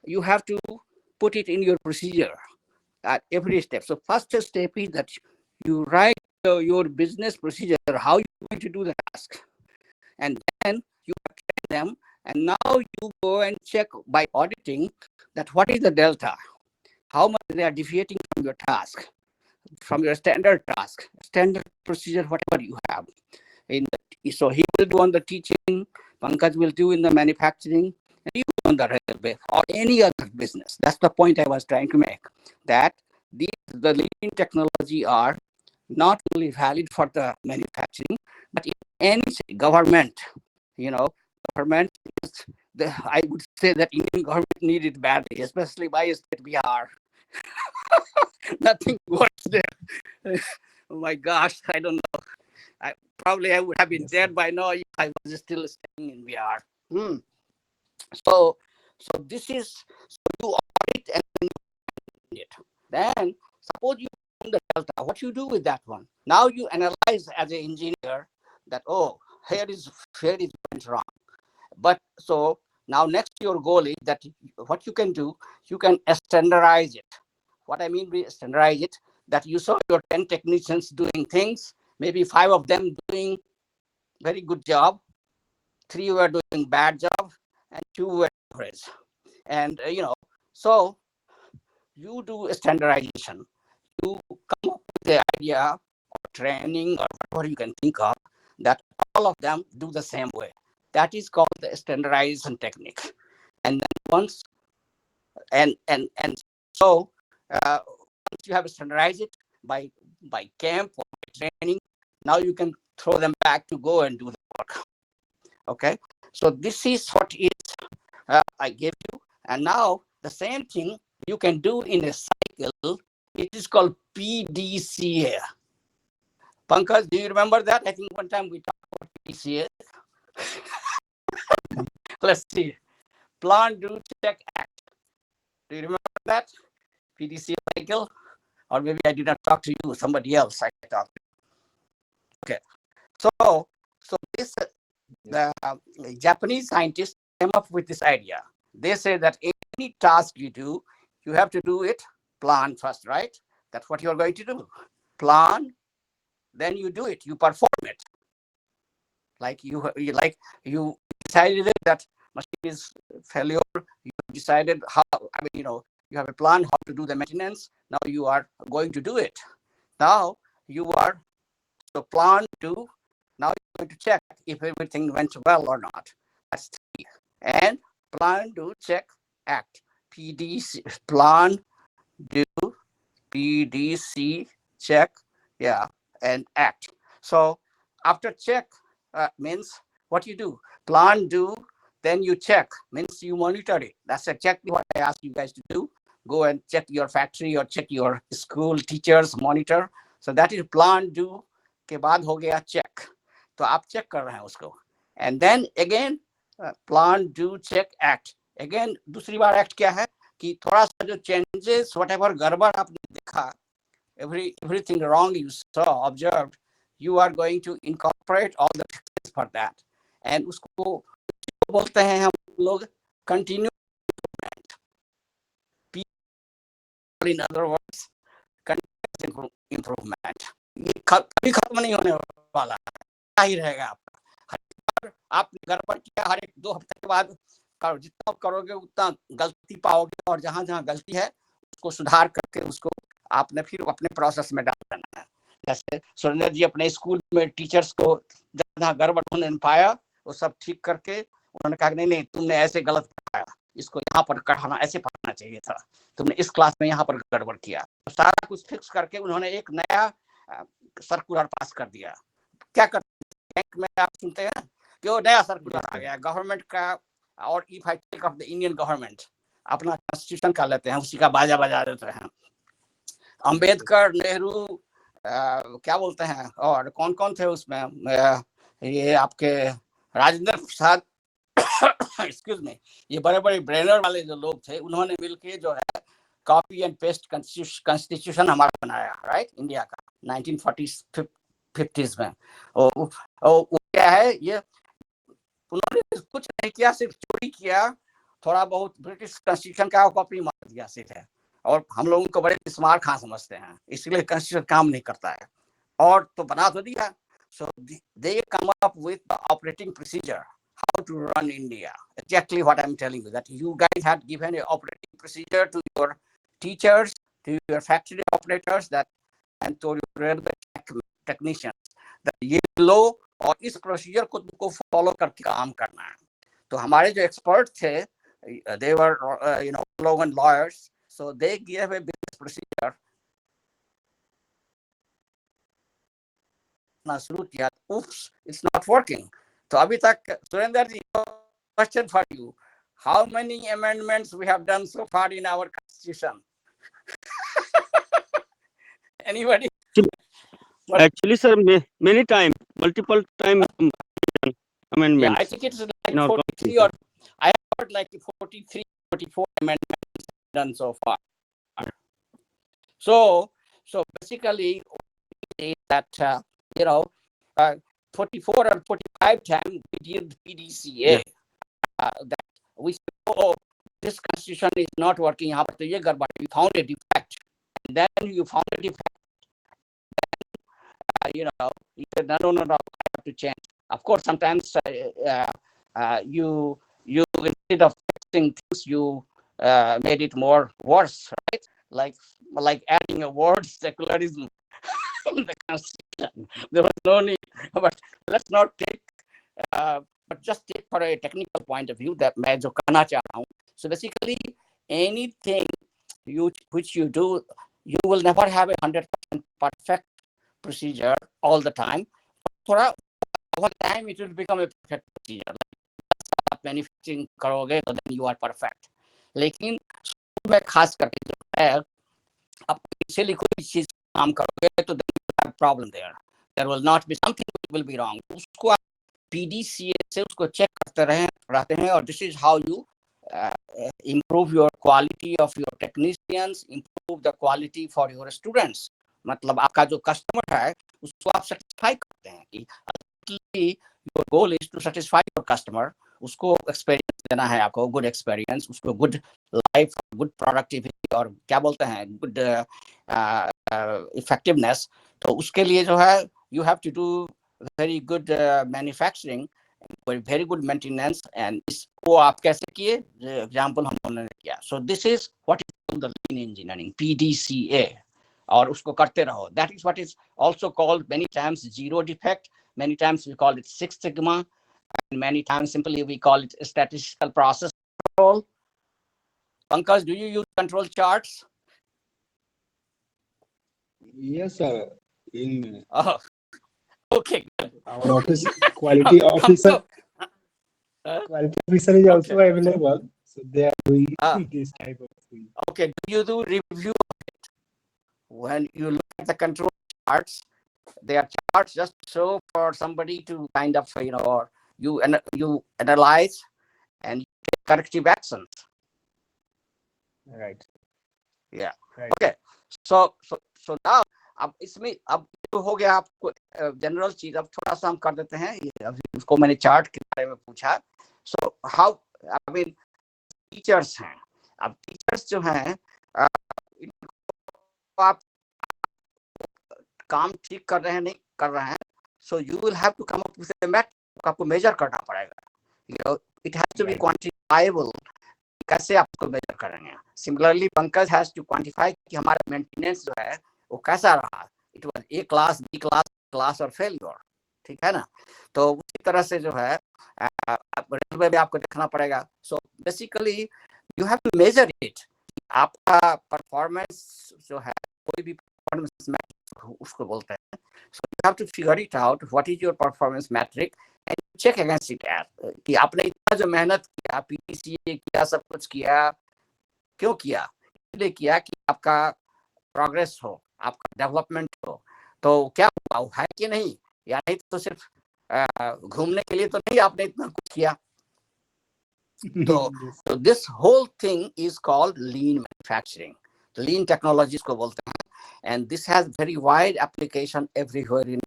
Speaker 3: you have to put it in your procedure at every step. So first step is that you write your business procedure, how you're going to do the task, and then you train them, and now you go and check by auditing that what is the delta, how much they are deviating from your task, from your standard task, standard procedure, whatever you have. So he will do on the teaching, Pankaj will do in the manufacturing, and you on the railway or any other business. That's the point I was trying to make. That the leading technology are not only valid for the manufacturing, but in any government, government is I would say that Indian government need it badly, especially by state Bihar. Nothing works there. Oh my gosh, I don't know. I would have been
Speaker 1: Yes, sir.
Speaker 3: dead by now if I was still staying in Bihar. So this is, so you audit and then you it. Then suppose you found the delta. What you do with that one? Now you analyze as an engineer that, oh, here is went wrong. But so now next your goal is that what you can do, you can standardize it. What I mean by standardize it, that you saw your 10 technicians doing things, maybe 5 of them doing very good job, 3 were doing bad job, and 2 were average. And so you do a standardization. You come up with the idea or training, or whatever you can think of, that all of them do the same way. That is called the standardization technique. And then once and so once you have standardized it by camp or by training, now you can throw them back to go and do the work. Okay, so this is what is I gave you, and now the same thing you can do in a cycle. It is called PDCA. Pankaj, do you remember that? I think one time we talked about PDCA. Let's see. Plan, do, check, act. Do you remember that? PDCA cycle? Or maybe I did not talk to you, somebody else I talked to. Okay. So this the Japanese scientists came up with this idea. They say that any task you do, you have to do it, plan first, right? That's what you're going to do. Plan, then you do it, you perform it. Like you decided that machine is failure. You decided how, you have a plan how to do the maintenance. Now you are going to do it. Now you are, so plan, do, now you're going to check if everything went well or not. That's three. And plan, do, check, act. PDC, plan, do, PDC, check, yeah, and act. So after check means what you do. Plan, do, then you check, means you monitor it. That's exactly what I asked you guys to do. Go and check your factory or check your school teachers, monitor. So that is plan, do के बाद हो गया check. तो आप check कर रहे हैं उसको. And then again plan, do, check, act. Again दूसरी बार act क्या है कि थोड़ा सा जो changes, whatever गड़बड़ आपने देखा, everything wrong you saw, observed, you are going to incorporate all the fixes for that. And उसको बोलते हैं हम लोग continuous improvement. In other words, continuous improvement. ये कभी खत्म नहीं होने वाला है, क्या ही रहेगा आपका. हर बार आपने गड़बड़ किया, हर एक 2 हफ्ते के बाद जितना आप करोगे उतना गलती पाओगे, और जहां जहां गलती है उसको सुधार करके उसको आपने फिर अपने प्रोसेस में डाल देना है. जैसे सुरेंद्र जी अपने स्कूल में टीचर्स को जहां गड़बड़ होने पाया वो सब ठीक करके उन्होंने कहा नहीं तुमने ऐसे गलत पढ़ाया, इसको यहाँ पर पढ़ाना, ऐसे पढ़ाना चाहिए था, तुमने इस क्लास में यहाँ पर गड़बड़ किया. तो सारा कुछ फिक्स करके उन्होंने एक नया सर्कुलर पास कर दिया. क्या करते हैं बैंक में आप सुनते हैं कि वो नया सर्कुलर आ गया गवर्नमेंट का, और if I take off the Indian government अपना कॉन्स्टिट्यूशन का लेते हैं, उसी का बाजा बजा देते हैं. अंबेडकर, नेहरू, क्या बोलते हैं, और कौन कौन थे उसमें, ये आपके राजेंद्र प्रसाद एक्सक्यूज मी, ये बड़े बड़े ब्रेनर वाले जो लोग थे, उन्होंने मिलके जो है कॉपी एंड पेस्ट कॉन्स्टिट्यूशन हमारा बनाया, राइट, इंडिया का 1950s में. वो क्या है, ये उन्होंने कुछ नहीं किया, सिर्फ चोरी किया, थोड़ा बहुत ब्रिटिश कॉन्स्टिट्यूशन का कॉपी मार दिया सीधे, और हम लोगों को बड़े स्मार्ट खां समझते हैं, इसलिए कॉन्स्टिट्यूशन काम नहीं करता है, और तो बना तो दिया. So they come up with the operating procedure, how to run India. Exactly what I'm telling you, that you guys had given an operating procedure to your teachers, to your factory operators, that and to your railway technicians, that ये लो और इस procedure को तुमको follow करके काम करना है. तो हमारे जो एक्सपर्ट थे, they were law and lawyers, so they gave a business procedure. शुरू किया, oops, it's not working. तो अभी तक सुरेंद्र जी, question for you, how many amendments we have done so far in our constitution? Anybody?
Speaker 4: Actually, sir, many time, multiple time amendments.
Speaker 3: Yeah, I think it's like 43 or I heard like 43, 44 amendments done so far. So basically, that 44 or 45 times we did PDCA. That we said, oh, this constitution is not working. But you found a defect, and then you found a defect. Then, you said no, I have to change. Of course, sometimes you instead of fixing things, you made it more worse, right? Like adding a word, secularism. from the constitution. There was no need. But let's not take, but just take for a technical point of view that मैं जो कहना चाह रहा हूँ. So basically, anything which you do, you will never have a 100% perfect procedure all the time. थोड़ा over time it will become a perfect procedure. आप manufacturing करोगे तो then you are perfect. लेकिन में खास करके जो है, आप इनिशियली कोई चीज काम करोगे तो then you have problem there. There will not be something will be wrong. उसको आप PDCA से उसको चेक करते रहते हैं, और this is how you improve your quality of your technicians, improve the quality for your students. मतलब आपका जो कस्टमर है उसको आप सेटिस्फाई करते हैं कि ultimately your goal is to satisfy your customer. उसको एक्सपीरियंस देना है, आपको गुड एक्सपीरियंस, उसको गुड लाइफ, गुड प्रोडक्टिविटी, और क्या बोलते हैं गुड इफेक्टिवनेस. तो उसके लिए जो है you have to do very good manufacturing, very good maintenance. And इसको आप कैसे किए, एग्जांपल हम लोगों ने किया. So this is what is called the lean engineering, PDCA, और उसको करते रहो. That is what is also called many times zero defect, many times we call it six sigma, and many times simply we call it statistical process control. Pankaj, do you use control charts?
Speaker 1: Yes, sir. In
Speaker 3: Oh, okay.
Speaker 1: our office, quality officer, quality officer is also
Speaker 3: Okay.
Speaker 1: available. So they are doing this type of thing.
Speaker 3: Okay. Do you do review of it? When you look at the control charts, they are charts just so for somebody to kind of, or you analyze and you take corrective actions.
Speaker 1: Right.
Speaker 3: Yeah.
Speaker 1: Right.
Speaker 3: Okay. So now अब इसमें अब तो हो गया आपको general चीज. अब थोड़ा सा हम कर देते हैं. उसको मैंने चार्ट के बारे में पूछा. So how, I mean teachers हैं. अब टीचर्स जो हैं, आप काम ठीक कर रहे हैं नहीं कर रहे हैं, so you will have to come up with a method. आपको मेजर करना पड़ेगा. It has to be quantifiable. कैसे आपको मेजर करेंगे. Similarly Pankaj has to quantify कि हमारा मेंटेनेंस जो है वो कैसा रहा. It was A class, B class और फेलियर. ठीक है ना. तो उसी तरह से जो है रेलवे में आपको देखना पड़ेगा. So basically you have to measure it. आपका परफॉर्मेंस जो है, कोई भी परफॉर्मेंस मैट्रिक उसको बोलते हैं. So you have to figure it out what is your performance metric and check against it कि आपने इतना जो मेहनत किया, PDCA किया, सब कुछ किया, क्यों किया. इसलिए किया कि आपका प्रोग्रेस हो, आपका डेवलपमेंट हो. तो क्या हुआ है कि नहीं, या नहीं तो सिर्फ घूमने के लिए तो नहीं आपने इतना कुछ किया. तो this whole thing is called lean manufacturing. Lean technologies को बोलते हैं. And this has very wide application everywhere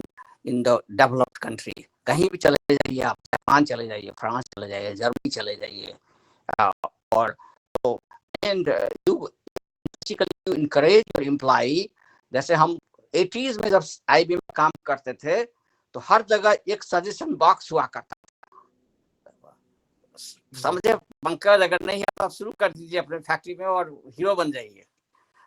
Speaker 3: in the developed country. कहीं भी चले जाइए आप, जापान चले जाइए, फ्रांस चले जाइए, जर्मनी चले जाइए, और तो and you basically encourage your employee. जैसे हम 80s में जब IBM में काम करते थे तो हर जगह एक सजेशन बॉक्स हुआ करता था. समझे पंकज, अगर नहीं है तो आप शुरू कर दीजिए अपने फैक्ट्री में और हीरो बन जाइए.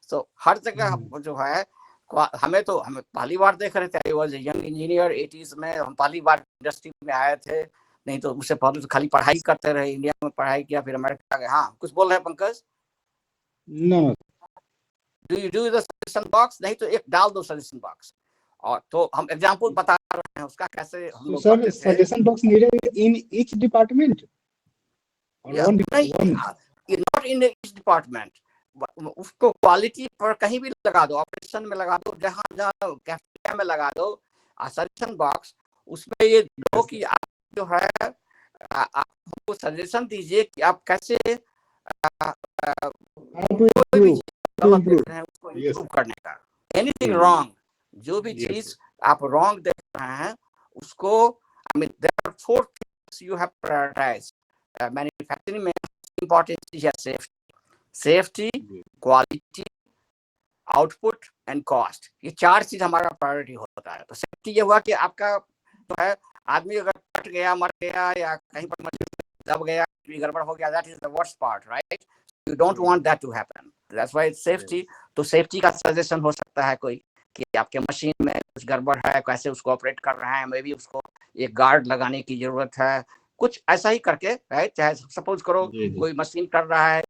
Speaker 3: तो हर जगह जो है, हमें पहली बार देख रहे थे. I was young engineer 80s में, हम पहली बार इंडस्ट्री में आए थे. नहीं तो उससे पहले तो खाली पढ़ाई करते रहे. इंडिया में पढ़ाई किया, फिर अमेरिका गए. हाँ, कुछ बोल रहे हैं Pankaj.
Speaker 1: No.
Speaker 3: Do you do the suggestion box. नहीं तो एक डाल दो सजेशन बॉक्स. और तो हम एग्जांपल बता रहे हैं उसका कैसे हम लोग
Speaker 1: So, sir, suggestion box needed in each department? Or
Speaker 3: Yeah,
Speaker 1: one
Speaker 3: नहीं,
Speaker 1: department?
Speaker 3: not in each department. उसको क्वालिटी पर कहीं भी लगा दो, ऑपरेशन में लगा दो, जहाँ जहाँ कैफेटेरिया में लगा दो. सजेशन बॉक्स उसमें ये दो कि आप जो है आप हमको सजेशन दीजिए कि आप कैसे कोई भी गलत देख रहे हैं उसको इम्प्रूव करने का. एनीथिंग रॉन्ग, जो भी चीज आप रॉन्ग देख रहे हैं उसको, I mean there are 4 things you have prioritize. Manufacturing में इंपॉर्टेंट चीज है safety, quality, output and cost. ये 4 चीज हमारा प्रायोरिटी होता है. तो सेफ्टी ये हुआ कि आपका जो है आदमी अगर कट गया, मर गया, या कहीं पर दब गया, गड़बड़ हो गया, that is the worst part, right. You don't want that to happen. That's why safety. तो सेफ्टी का सजेशन हो सकता है कोई, कि आपके मशीन में कुछ गड़बड़ है, कैसे उसको ऑपरेट कर रहे हैं, मे बी उसको एक गार्ड लगाने की जरूरत है, कुछ ऐसा ही करके, राइट। चाहे सपोज करो कोई मशीन कर रहा है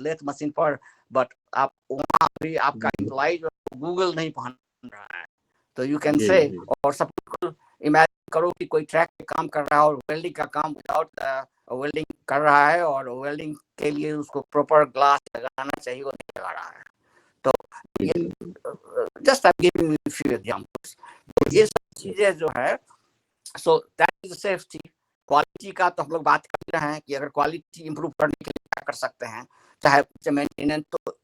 Speaker 3: लेथ मशीन पर, बट आप वहाँ भी आपका एम्प्लॉय जो गूगल नहीं पहन रहा है, तो यू कैन से, और सपोज इमेजिन करो कि कोई ट्रैक पे काम कर रहा है और वेल्डिंग का काम विदाउट वेल्डिंग कर रहा है, और वेल्डिंग के लिए उसको प्रॉपर ग्लास लगाना चाहिए, वो नहीं लगा रहा है। तो just I am giving you few examples. तो ये सब चीजें जो है, so that is safety. Quality का तो हम लोग बात कर रहे हैं कि अगर क्वालिटी इंप्रूव करने के लिए क्या कर सकते हैं, चाहे मेंटेनेंस, तो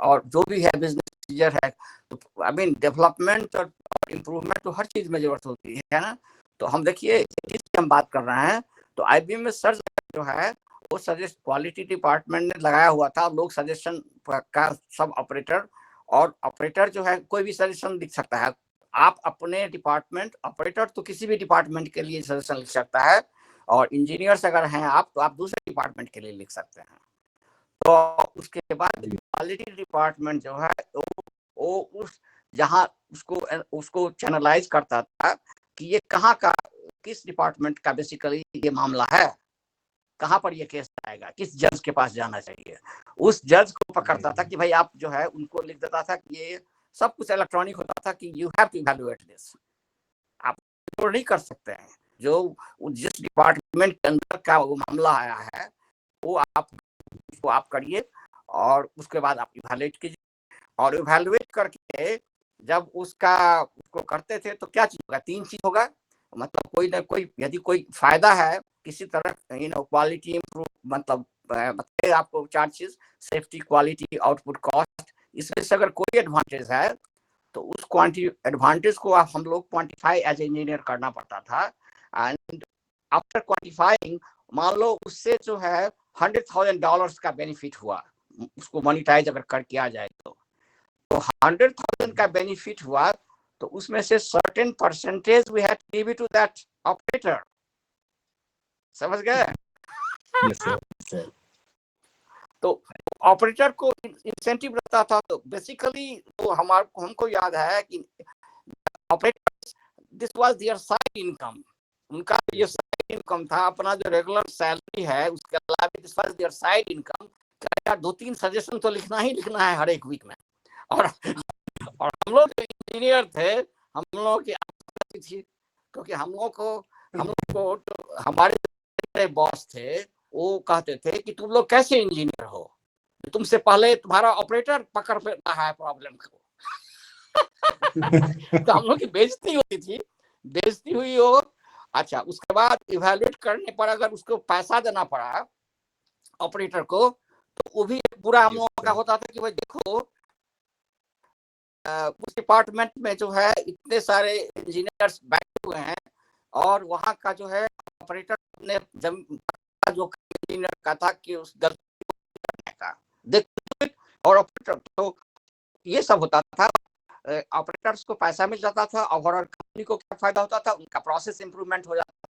Speaker 3: और जो भी है बिजनेस प्रोसीजर है, तो आई मीन डेवलपमेंट और इम्प्रूवमेंट तो हर चीज में जरूरत होती है ना। तो हम देखिए इसकी हम बात कर रहे हैं, तो आईबीएम में सर्च जो है वो सजेस्ट क्वालिटी डिपार्टमेंट ने लगाया हुआ था, लोग सजेशन का सब ऑपरेटर, और ऑपरेटर जो है कोई भी सजेशन लिख सकता है। आप अपने डिपार्टमेंट, ऑपरेटर तो किसी भी डिपार्टमेंट के लिए सजेशन लिख सकता है, और इंजीनियर्स अगर हैं आप, तो आप दूसरे डिपार्टमेंट के लिए लिख सकते हैं। तो उसके बाद क्वालिटी डिपार्टमेंट जो है वो उस जहाँ उसको चैनलाइज करता था कि ये कहाँ का, किस डिपार्टमेंट का बेसिकली ये मामला है, कहाँ पर ये केस आएगा, किस जज के पास जाना चाहिए। उस जज को पकड़ता था कि भाई आप जो है, उनको लिख देता था कि ये सब कुछ इलेक्ट्रॉनिक होता था कि you have to evaluate this, आप नहीं कर सकते हैं। जो जिस डिपार्टमेंट के अंदर का वो मामला आया है, वो आप करिए, और उसके बाद आप इवैल्यूएट कीजिए, और इवैल्यूएट करके जब उसको करते थे तो क्या चीज होगा, 3 चीज होगा। मतलब कोई ना कोई, यदि कोई फायदा है किसी तरह, क्वालिटी इंप्रूव, मतलब बताइए आपको 4 चीज, सेफ्टी, क्वालिटी, आउटपुट, कॉस्ट, इसमें से अगर कोई एडवांटेज है तो उस एडवांटेज को हम लोग क्वांटिफाई एज इंजीनियर करना पड़ता था। एंड आफ्टर क्वांटिफाइंग, मान लो उससे जो है $100,000 का बेनिफिट हुआ, उसको मोनिटाइज अगर कर किया जाए तो 100,000 का बेनिफिट हुआ, तो उसमें से certain percentage we have to give it to that operator. समझ गए? तो ऑपरेटर को इंसेंटिव रहता था। तो बेसिकली तो हमको याद है कि operators, this was their side income, उनका ये साइड इनकम था, अपना जो रेगुलर सैलरी है उसके अलावा this was their side income. क्या 2-3 सजेशन तो लिखना ही लिखना है हर एक वीक में। और हम लोग इंजीनियर थे, हम लोग की आदत थी, क्योंकि हम लोग को तो हमारे बॉस थे, वो कहते थे कि तुम लोग कैसे इंजीनियर हो, तुमसे पहले तुम्हारा ऑपरेटर पकड़ पे रहा है प्रॉब्लम को। तो हम लोग की बेइज्जती होती थी, बेइज्जती हुई हो। अच्छा, उसके बाद इवैल्यूएट करने पर अगर उसको पैसा देना पड़ा ऑपरेटर को, तो वो भी पूरा हम लोगों का होता था कि भाई देखो, उस डिपार्टमेंट में जो है इतने सारे इंजीनियर्स बैठे हुए हैं, और वहाँ का जो है ऑपरेटर ने जो इंजीनियर का था कि उस गलती करने का देख, और ऑपरेटर, तो ये सब होता था। ऑपरेटर्स को पैसा मिल जाता था, ओवरऑल कंपनी को क्या फायदा होता था, उनका प्रोसेस इंप्रूवमेंट हो जाता था।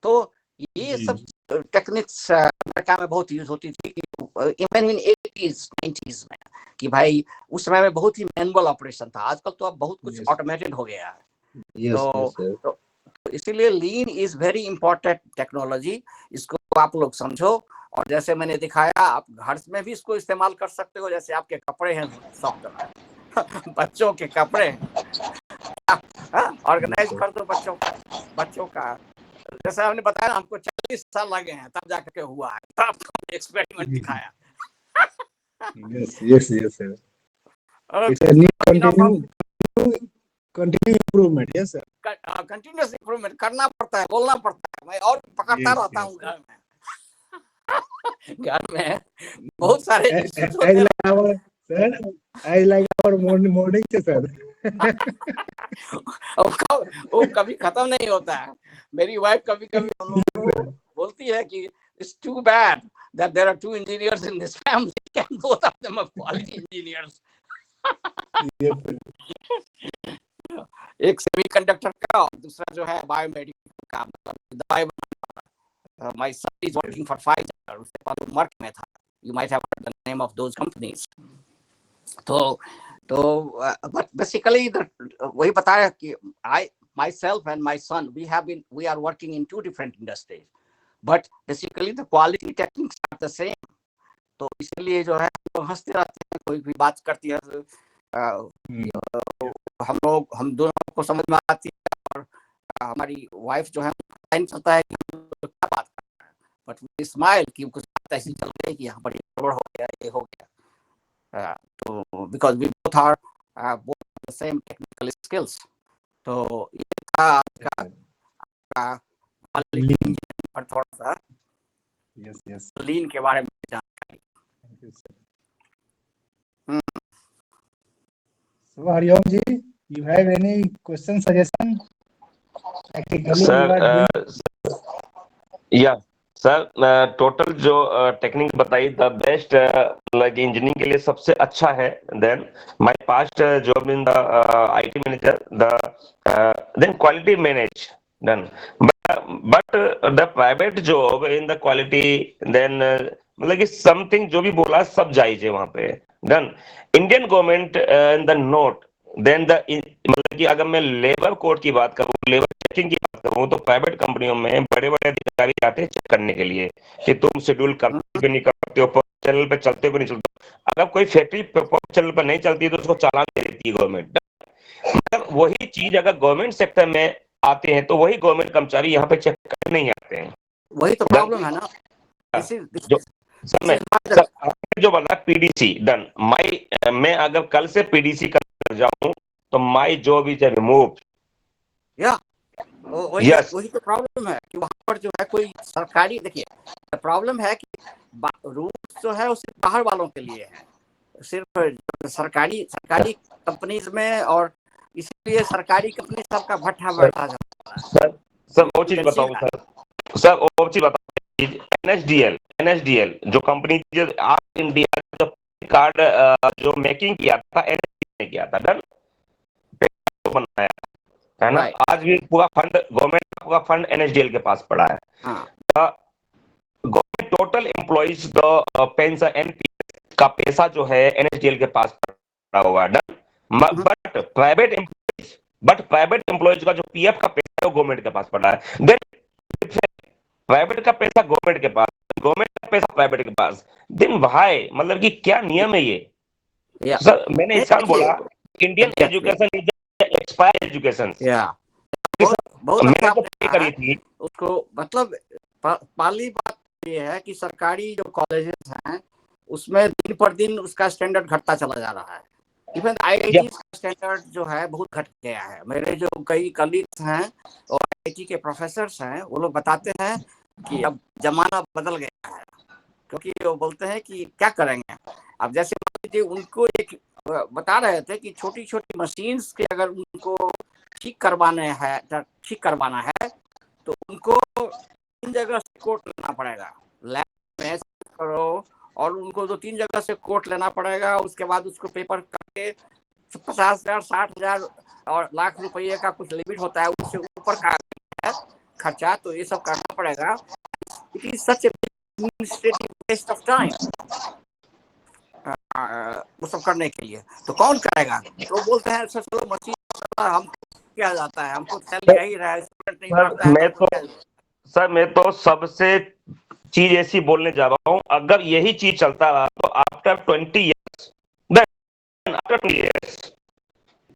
Speaker 3: तो ये सब टेक्निक्स अमेरिका में बहुत यूज होती थी, इवन इन 80s 90s में, कि भाई उस समय में बहुत ही मैनुअल ऑपरेशन था। आजकल तो अब बहुत कुछ ऑटोमेटेड हो गया है। तो इसीलिए लीन इज वेरी इंपॉर्टेंट टेक्नोलॉजी, इसको आप लोग समझो। और जैसे मैंने दिखाया, आप घर में भी इसको इस्तेमाल कर सकते हो। जैसे आपके कपड़े हैं सॉफ्ट, बच्चों के कपड़े ऑर्गेनाइज कर दो बच्चों का। जैसा आपने बताया, हमको 40 साल लगे हैं तब जाकर के हुआ है, तब आपको एक्सपेरिमेंट दिखाया।
Speaker 1: yes sir, it's a new continue improvement, yes sir,
Speaker 3: continuous improvement करना पड़ता है, बोलना पड़ता है। मैं और पकड़ता रहता हूँ घर में। घर में बहुत सारे
Speaker 1: I like our morning sir.
Speaker 3: वो कभी खत्म नहीं होता है। मेरी वाइफ कभी बोलती है कि it's too bad that there are 2 engineers in this family, and both of them are quality engineers. एक सेमीकंडक्टर का और दूसरा जो है बायोमेडिकल का, दवाई। My son is working for Pfizer, उससे पहले मर्क में था। You might have heard the name of those companies. तो तो but basically वही बताया कि I myself and my son we are working in two different industries, but basically the quality techniques are the same. तो इसलिए जो है लोग हंसते रहते हैं, कोई भी बात करती है हम दोनों को समझ में आती है, और हमारी वाइफ जो है नहीं चलता है कि क्या बात कर रहा है, बट वी स्माइल कि कुछ बात ऐसी चल रही है कि यहाँ पर गड़बड़ हो गया, ये हो गया। तो because we both are both the same technical skills. तो ये था आज का पर थोड़ा सा लीन के बारे में जानकारी।
Speaker 1: So Hariom ji, you have any question, suggestion? Practically you are doing.
Speaker 2: या सर, टोटल जो टेक्निक बताई द बेस्ट, लाइक इंजीनियरिंग के लिए सबसे अच्छा है। Then my past job in the IT manager, then quality manage, then but the private job in the quality, then मतलब कि समथिंग जो भी बोला सब जायज है वहां पे। Then Indian government in the note, then the मतलब कि अगर मैं लेबर कोड की बात करूं, लेबर चेकिंग की बात करूं, तो प्राइवेट कंपनियों में बड़े बड़े अधिकारी आते हैं चेक करने के लिए कि तुम शेड्यूल करते नहीं करते हो, चैनल पे चलते हो नहीं चलते हो। अगर कोई फैक्ट्री चैनल पर नहीं चलती तो उसको चालान दे देती है गवर्नमेंट। मतलब वही चीज अगर गवर्नमेंट सेक्टर में आते हैं तो वही गवर्नमेंट कर्मचारी यहाँ पे चेक करने नहीं आते हैं।
Speaker 3: वही तो प्रॉब्लम है ना।
Speaker 2: जो सर मैं सर आपने जो बोला पीडीसी, डन माई, मैं अगर कल से पीडीसी कर जाऊं तो माई जॉब इज रिमूव।
Speaker 3: या वही तो प्रॉब्लम है कि वहां पर जो है कोई सरकारी, देखिए प्रॉब्लम है कि रूल्स जो है वो सिर्फ बाहर वालों के लिए है, सिर्फ सरकारी कंपनीज में, और इसलिए सरकारी कंपनी सबका भट्ठा बैठा जाता है।
Speaker 2: सर वो चीज बताऊं सर वो चीज बताऊं, एनएसडीएल जो कंपनी जो आप इंडिया जो कार्ड जो मेकिंग किया था, एनएसडीएल ने किया था, डन बनाया है ना। आज भी पूरा फंड गवर्नमेंट का पूरा फंड एनएसडीएल के पास पड़ा है। गवर्नमेंट टोटल एम्प्लॉइज का पेंशन एनपीएस का पैसा जो है एनएसडीएल के पास पड़ा हुआ है, डन। बट प्राइवेट एम्प्लॉइज का जो पीएफ का पैसा है वो गवर्नमेंट के पास पड़ा है। देन प्राइवेट का पैसा गवर्नमेंट के पास, गवर्नमेंट का पैसा प्राइवेट के पास, देन भाई मतलब कि क्या नियम है ये? सर मैंने इस साल बोला Indian education is expired education.
Speaker 3: बहुत
Speaker 2: मैंने तो पे करी थी
Speaker 3: उसको। मतलब पहली बात ये है कि सरकारी जो कॉलेजेस हैं उसमें दिन पर दिन उसका स्टैंडर्ड घटता चला जा रहा है। इवन आईआईटी का स्टैंडर्ड जो है बहुत घट गया है। मेरे जो कई कलीग्स हैं और आईआईटी के प्रोफेसर्स हैं, वो लोग बताते हैं कि अब जमाना बदल गया है, क्योंकि वो बोलते हैं कि क्या करेंगे। अब जैसे उनको एक बता रहे थे कि छोटी छोटी मशीन्स के अगर उनको ठीक करवाना है तो उनको 3 जगह से कोट लेना पड़ेगा, लैब में करो, और उनको 2-3 जगह से कोट लेना पड़ेगा। उसके बाद उसको पेपर करके 50,000, 60,000 और लाख रुपये का कुछ लिमिट होता है, उससे ऊपर का है खर्चा, तो ये सब करना पड़ेगा। It is such administrative waste of time वो सब करने के लिए। तो कौन करेगा? तो बोलते हैं सर चलो मशीन, हम क्या जाता है, हमको चल ही रहा है, स्टूडेंट नहीं पढ़ता है।
Speaker 2: सर मैं तो सबसे चीज ऐसी बोलने जा रहा हूँ, अगर यही चीज चलता रहा तो आफ्टर 20 ईयर्स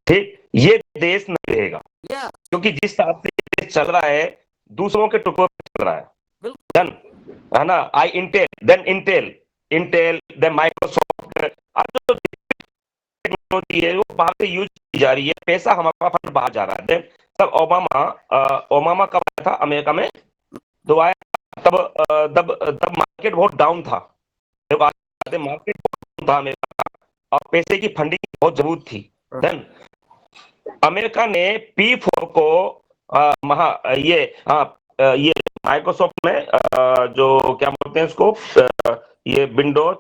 Speaker 2: ठीक ये देश नहीं रहेगा। क्योंकि जिस हिसाब से देश चल रहा है दूसरों के टुकड़ों पे चल रहा है, डन है ना। इंटेल देन माइक्रोसॉफ्ट, जो टेक्नोलॉजी है वो बाहर से यूज की जा रही है, पैसा हमारा फंड बाहर जा रहा है। तब ओबामा कब आया था अमेरिका में, तो आया तब मार्केट बहुत डाउन था, मार्केट बहुत था अमेरिका, और पैसे की फंडिंग बहुत जरूरत थी। देन अमेरिका ने P4 को ये माइक्रोसॉफ्ट में जो क्या बोलते हैं उसको, ये विंडोज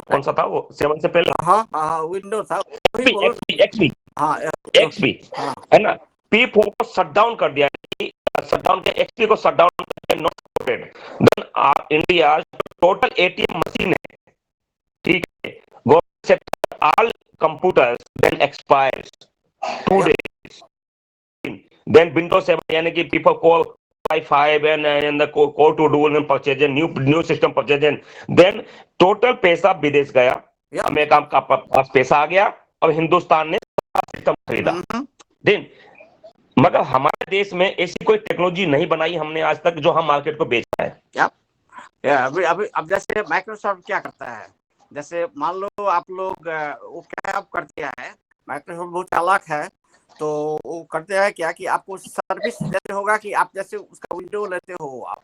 Speaker 2: कौन सा था वो 7 से पहले,
Speaker 3: विंडोज था,
Speaker 2: XP है ना। P4 को शट डाउन कर दिया, शटडाउन के XP को शटडाउन करके not supported. Then India total ATM machine है, ठीक है, government sector all computers then expires 2 days. Then Windows 7 यानी कि people call i5 and the call to do and purchase a new system purchase, then total पैसा विदेश गया,
Speaker 3: Yeah.
Speaker 2: America का पास पैसा आ गया और हिंदुस्तान ने सिस्टम खरीदा। देन मगर हमारे देश में ऐसी कोई टेक्नोलॉजी नहीं बनाई हमने आज तक जो हम मार्केट को बेचा है।
Speaker 3: अभी अब जैसे माइक्रोसॉफ्ट क्या करता है, जैसे मान लो आप लोग वो क्या आप करते हैं, माइक्रोसॉफ्ट बहुत चालाक है, तो वो करते हैं क्या कि आपको सर्विस जैसे होगा कि आप जैसे उसका विंडो लेते हो, आप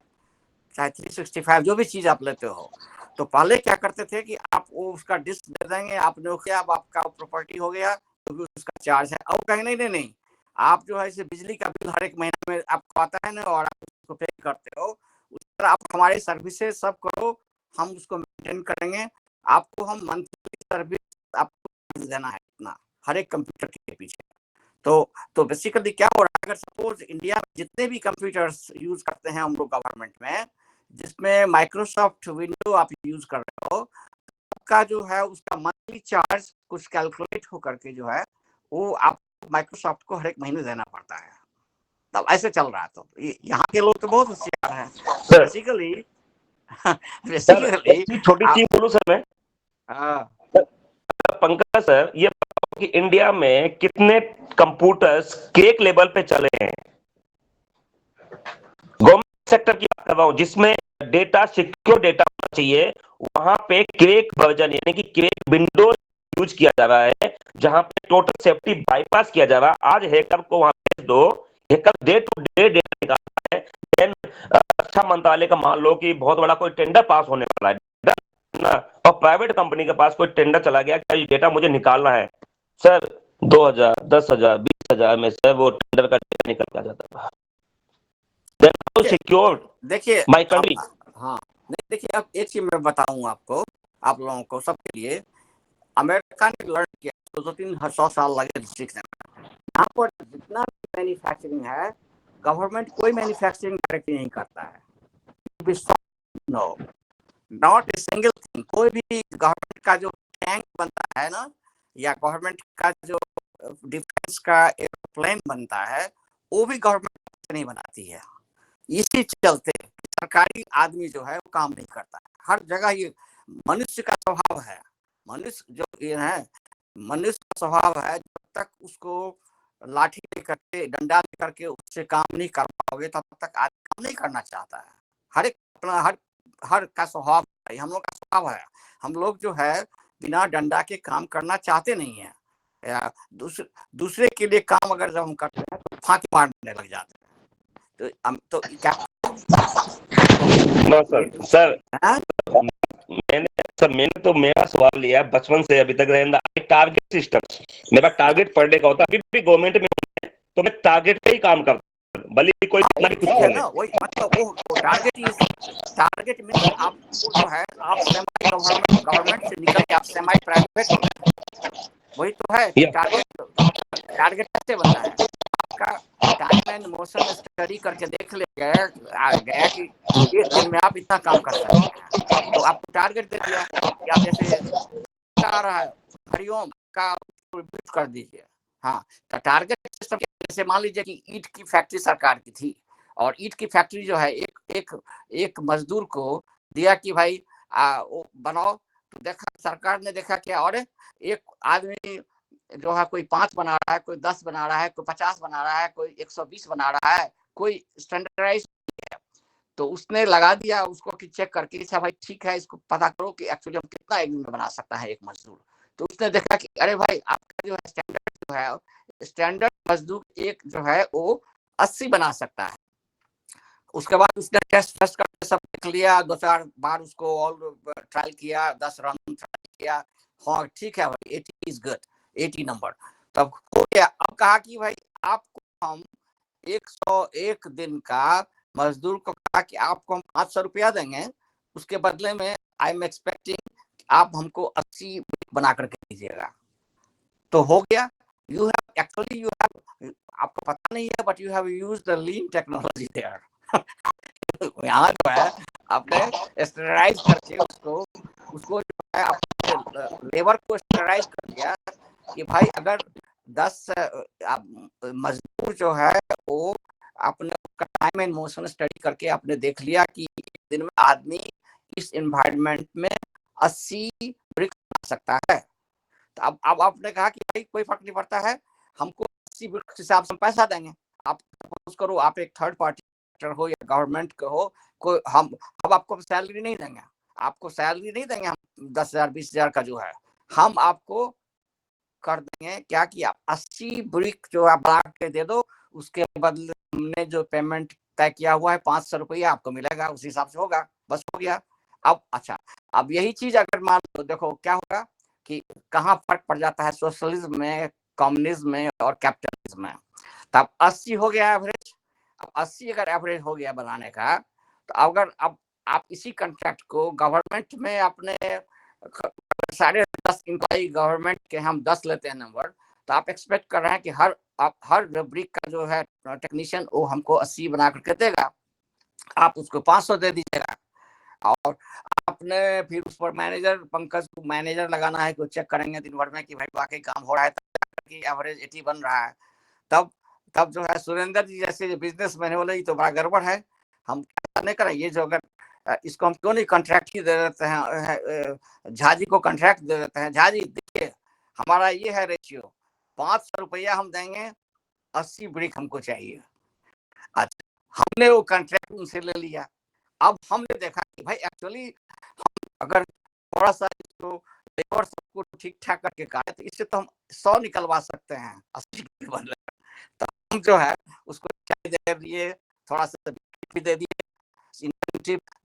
Speaker 3: चाहे 365 जो भी चीज आप लेते हो, तो पहले क्या करते थे कि आप वो उसका डिस्क दे देंगे, आपने किया, अब आपका प्रॉपर्टी हो गया, तो भी उसका चार्ज है। अब कहीं नहीं, आप जो है इसे बिजली का बिल हर एक महीने में आपको आता है ना, और आप उसको पे करते हो, उस तरह आप हमारे सर्विसेज सब करो, हम उसको मेंटेन करेंगे, आपको हम मंथली सर्विस आपको देना है इतना हर एक कंप्यूटर के पीछे। तो बेसिकली क्या हो रहा है, अगर सपोज इंडिया में जितने भी कंप्यूटर्स यूज करते हैं हम लोग गवर्नमेंट में, जिसमें माइक्रोसॉफ्ट विंडो आप यूज कर रहे हो, आपका जो है उसका मंथली चार्ज कुछ कैलकुलेट हो करके जो है वो आप माइक्रोसॉफ्ट को हर एक महीने देना पड़ता है। तब ऐसे चल रहा है। तो यहाँ के लोग तो बहुत होशियार हैं बेसिकली।
Speaker 2: छोटी चीज बोलूं सर मैं, पंकज सर, ये कि इंडिया में कितने कंप्यूटर्स केक लेवल पे चले हैं, गवर्नमेंट सेक्टर की बात कर रहा हूं, जिसमें डेटा सिक्योर डेटा होना चाहिए, वहां पे क्रेक वर्जन यानी कि क्रेक विंडोज यूज किया जा रहा है, जहां पे टोटल सेफ्टी बाईपास किया जा रहा है। आज हैकर को वहां भेज दो, hacker day to day data निकालता है। देन रक्षा मंत्रालय का मान लो कि बहुत बड़ा कोई टेंडर पास होने वाला है ना, और प्राइवेट कंपनी के पास कोई टेंडर चला गया कि डेटा मुझे निकालना है, सर 2000, 10,000, 20,000 में सर वो टेंडर का डेटा निकल जाता है। सिक्योर
Speaker 3: देखिए
Speaker 2: माय कंट्री।
Speaker 3: हाँ देखिए, अब एक चीज मैं बताऊं आपको, आप लोगों को सबके लिए, अमेरिका ने लर्न किया तो 200-300 साल लगे सीखने में। यहाँ पर जितना भी मैन्युफैक्चरिंग है, गवर्नमेंट कोई मैन्युफैक्चरिंग डायरेक्टली नहीं करता है, no not a single thing. कोई भी गवर्नमेंट का जो टैंक बनता है ना, या गवर्नमेंट का जो डिफेंस का एयरप्लेन बनता है, वो भी गवर्नमेंट नहीं बनाती है। इसी चलते सरकारी आदमी जो है वो काम नहीं करता है। हर जगह ये मनुष्य का स्वभाव है, मनुष्य जो ये है, मनुष्य का स्वभाव है, जब तक उसको लाठी लेकर के, डंडा लेकर के उससे काम नहीं कर पाओगे, तब तक आदमी काम नहीं करना चाहता है। हर एक अपना हर का स्वभाव है, हम लोग का स्वभाव है। हम लोग जो है बिना डंडा के काम करना चाहते नहीं है, या दूसरे के लिए काम अगर जब हम करते हैं तो फांकी मारने लग जाते हैं। तो क्या
Speaker 2: सर मैंने तो मेरा सवाल लिया बचपन से अभी तक रहना टारगेट सिस्टम। मेरा टारगेट पढ़ने का होता, अभी भी गवर्नमेंट में तो मैं टारगेट पे ही काम करता हूं, भले ही कोई कितना भी कुछ कर ले।
Speaker 3: वही मतलब वो टारगेट मींस आपको जो है, आप सेमी गवर्नमेंट से निकल के आप सेमी प्राइवेट हो गए। वही तो है कि टारगेट कैसे बनता है। आपका टाइम एंड मोशन स्टडी करके देख ले गया कि एक दिन में आप इतना काम कर सकते हैं, तो आपको टारगेट दे दिया कि आप जैसे आ रहा है हरिओम का कर दीजिए। हाँ, तो टारगेट सिस्टम जैसे मान लीजिए कि ईंट की फैक्ट्री सरकार की थी, और ईंट की फैक्ट्री जो है एक मजदूर को दिया कि भाई वो बनाओ, तो देखा सरकार ने देखा क्या, और एक आदमी जो है कोई 5 बना रहा है, कोई 10 बना रहा है, कोई 50 बना रहा है, कोई 120 बना रहा है, कोई स्टैंडर्डाइज है, तो उसने लगा दिया उसको कि चेक करके, अच्छा भाई ठीक है, इसको पता करो कि एक्चुअली हम कितना एक दिन में बना सकता है एक मजदूर। तो उसने देखा कि अरे भाई आपका जो है स्टैंडर्ड मजदूर एक जो है वो 80 बना सकता है। उसके बाद उसने टेस्ट करके सब देख लिया, 2-4 बार उसको और ट्रायल किया, 10 रन ट्रायल किया, हाँ ठीक है भाई 80 इज गुड, 80 नंबर। तब हो गया। अब कहा कि भाई आपको हम 101 दिन का मजदूर को कहा कि आपको हम 500 रुपया देंगे, उसके बदले में आई एम एक्सपेक्टिंग आप हमको 80 बना करके दीजिएगा। तो हो गया। यू हैव एक्चुअली आपको पता नहीं है, but you have used the lean technology there. यहाँ जो है आपने स्टैंडर्डाइज करके उसको उसको जो है अपने लेबर को स्टैंडर्डाइज कर दिया कि भाई अगर 10 मजदूर जो है वो अपने टाइम एंड मोशन स्टडी करके आपने देख लिया कि एक दिन में आदमी इस एनवायरनमेंट में 80 ब्रिक्स बना सकता है। तो अब आपने कहा कि भाई कोई फर्क नहीं पड़ता है, हमको 80 ब्रिक्स के हिसाब से पैसा देंगे। आप सपोज करो आप एक थर्ड पार्टी हो या गवर्नमेंट के हो, कोई हम अब आपको सैलरी नहीं देंगे, आपको सैलरी नहीं देंगे हम 10,000 20,000 का जो है, हम आपको कर देंगे क्या कि आप 80 ब्रिक जो आप बना के दे दो, उसके बदले हमने जो पेमेंट तय किया हुआ है 500 रुपया आपको मिलेगा, उस हिसाब से होगा, बस हो गया। अब अच्छा, अब यही चीज अगर मान लो, देखो क्या होगा कि कहाँ फर्क पड़ जाता है सोशलिज्म में, कम्युनिज्म में और कैपिटलिज्म में। तब 80 हो गया एवरेज। अब 80 अगर एवरेज हो गया बनाने का, तो अगर अब आप इसी कॉन्ट्रैक्ट को गवर्नमेंट में अपने 10.5 एम्प्लॉई गवर्नमेंट के हम 10 लेते हैं नंबर, तो आप एक्सपेक्ट कर रहे हैं कि हर ब्रिक का जो है टेक्नीशियन वो हमको 80 बना करके देगा, आप उसको 500 दे दीजिएगा। और आपने फिर उस पर मैनेजर, पंकज को मैनेजर लगाना है कि चेक करेंगे दिन भर में कि भाई वाकई काम हो रहा है, कि एवरेज 80 बन रहा है। तब तब जो है सुरेंद्र जी जैसे बिजनेसमैन है बोले ये तो बड़ा गड़बड़ है, हम क्या नहीं करें, ये जो अगर इसको हम क्यों नहीं कॉन्ट्रैक्ट ही दे देते हैं, झाजी को कॉन्ट्रैक्ट दे देते हैं, झाजी देखिए हमारा ये है रेशियो, 500 रुपया हम देंगे, 80 ब्रिक हमको चाहिए। अच्छा, हमने वो कॉन्ट्रैक्ट उनसे ले लिया। अब हमने देखा कि भाई एक्चुअली हम अगर थोड़ा सा इसको लेबर सबको ठीक ठाक करके काटे तो इससे तो हम 100 निकलवा सकते हैं 80 के बदले। तो हम जो है उसको दे दिए, थोड़ा सा भी दे दिए,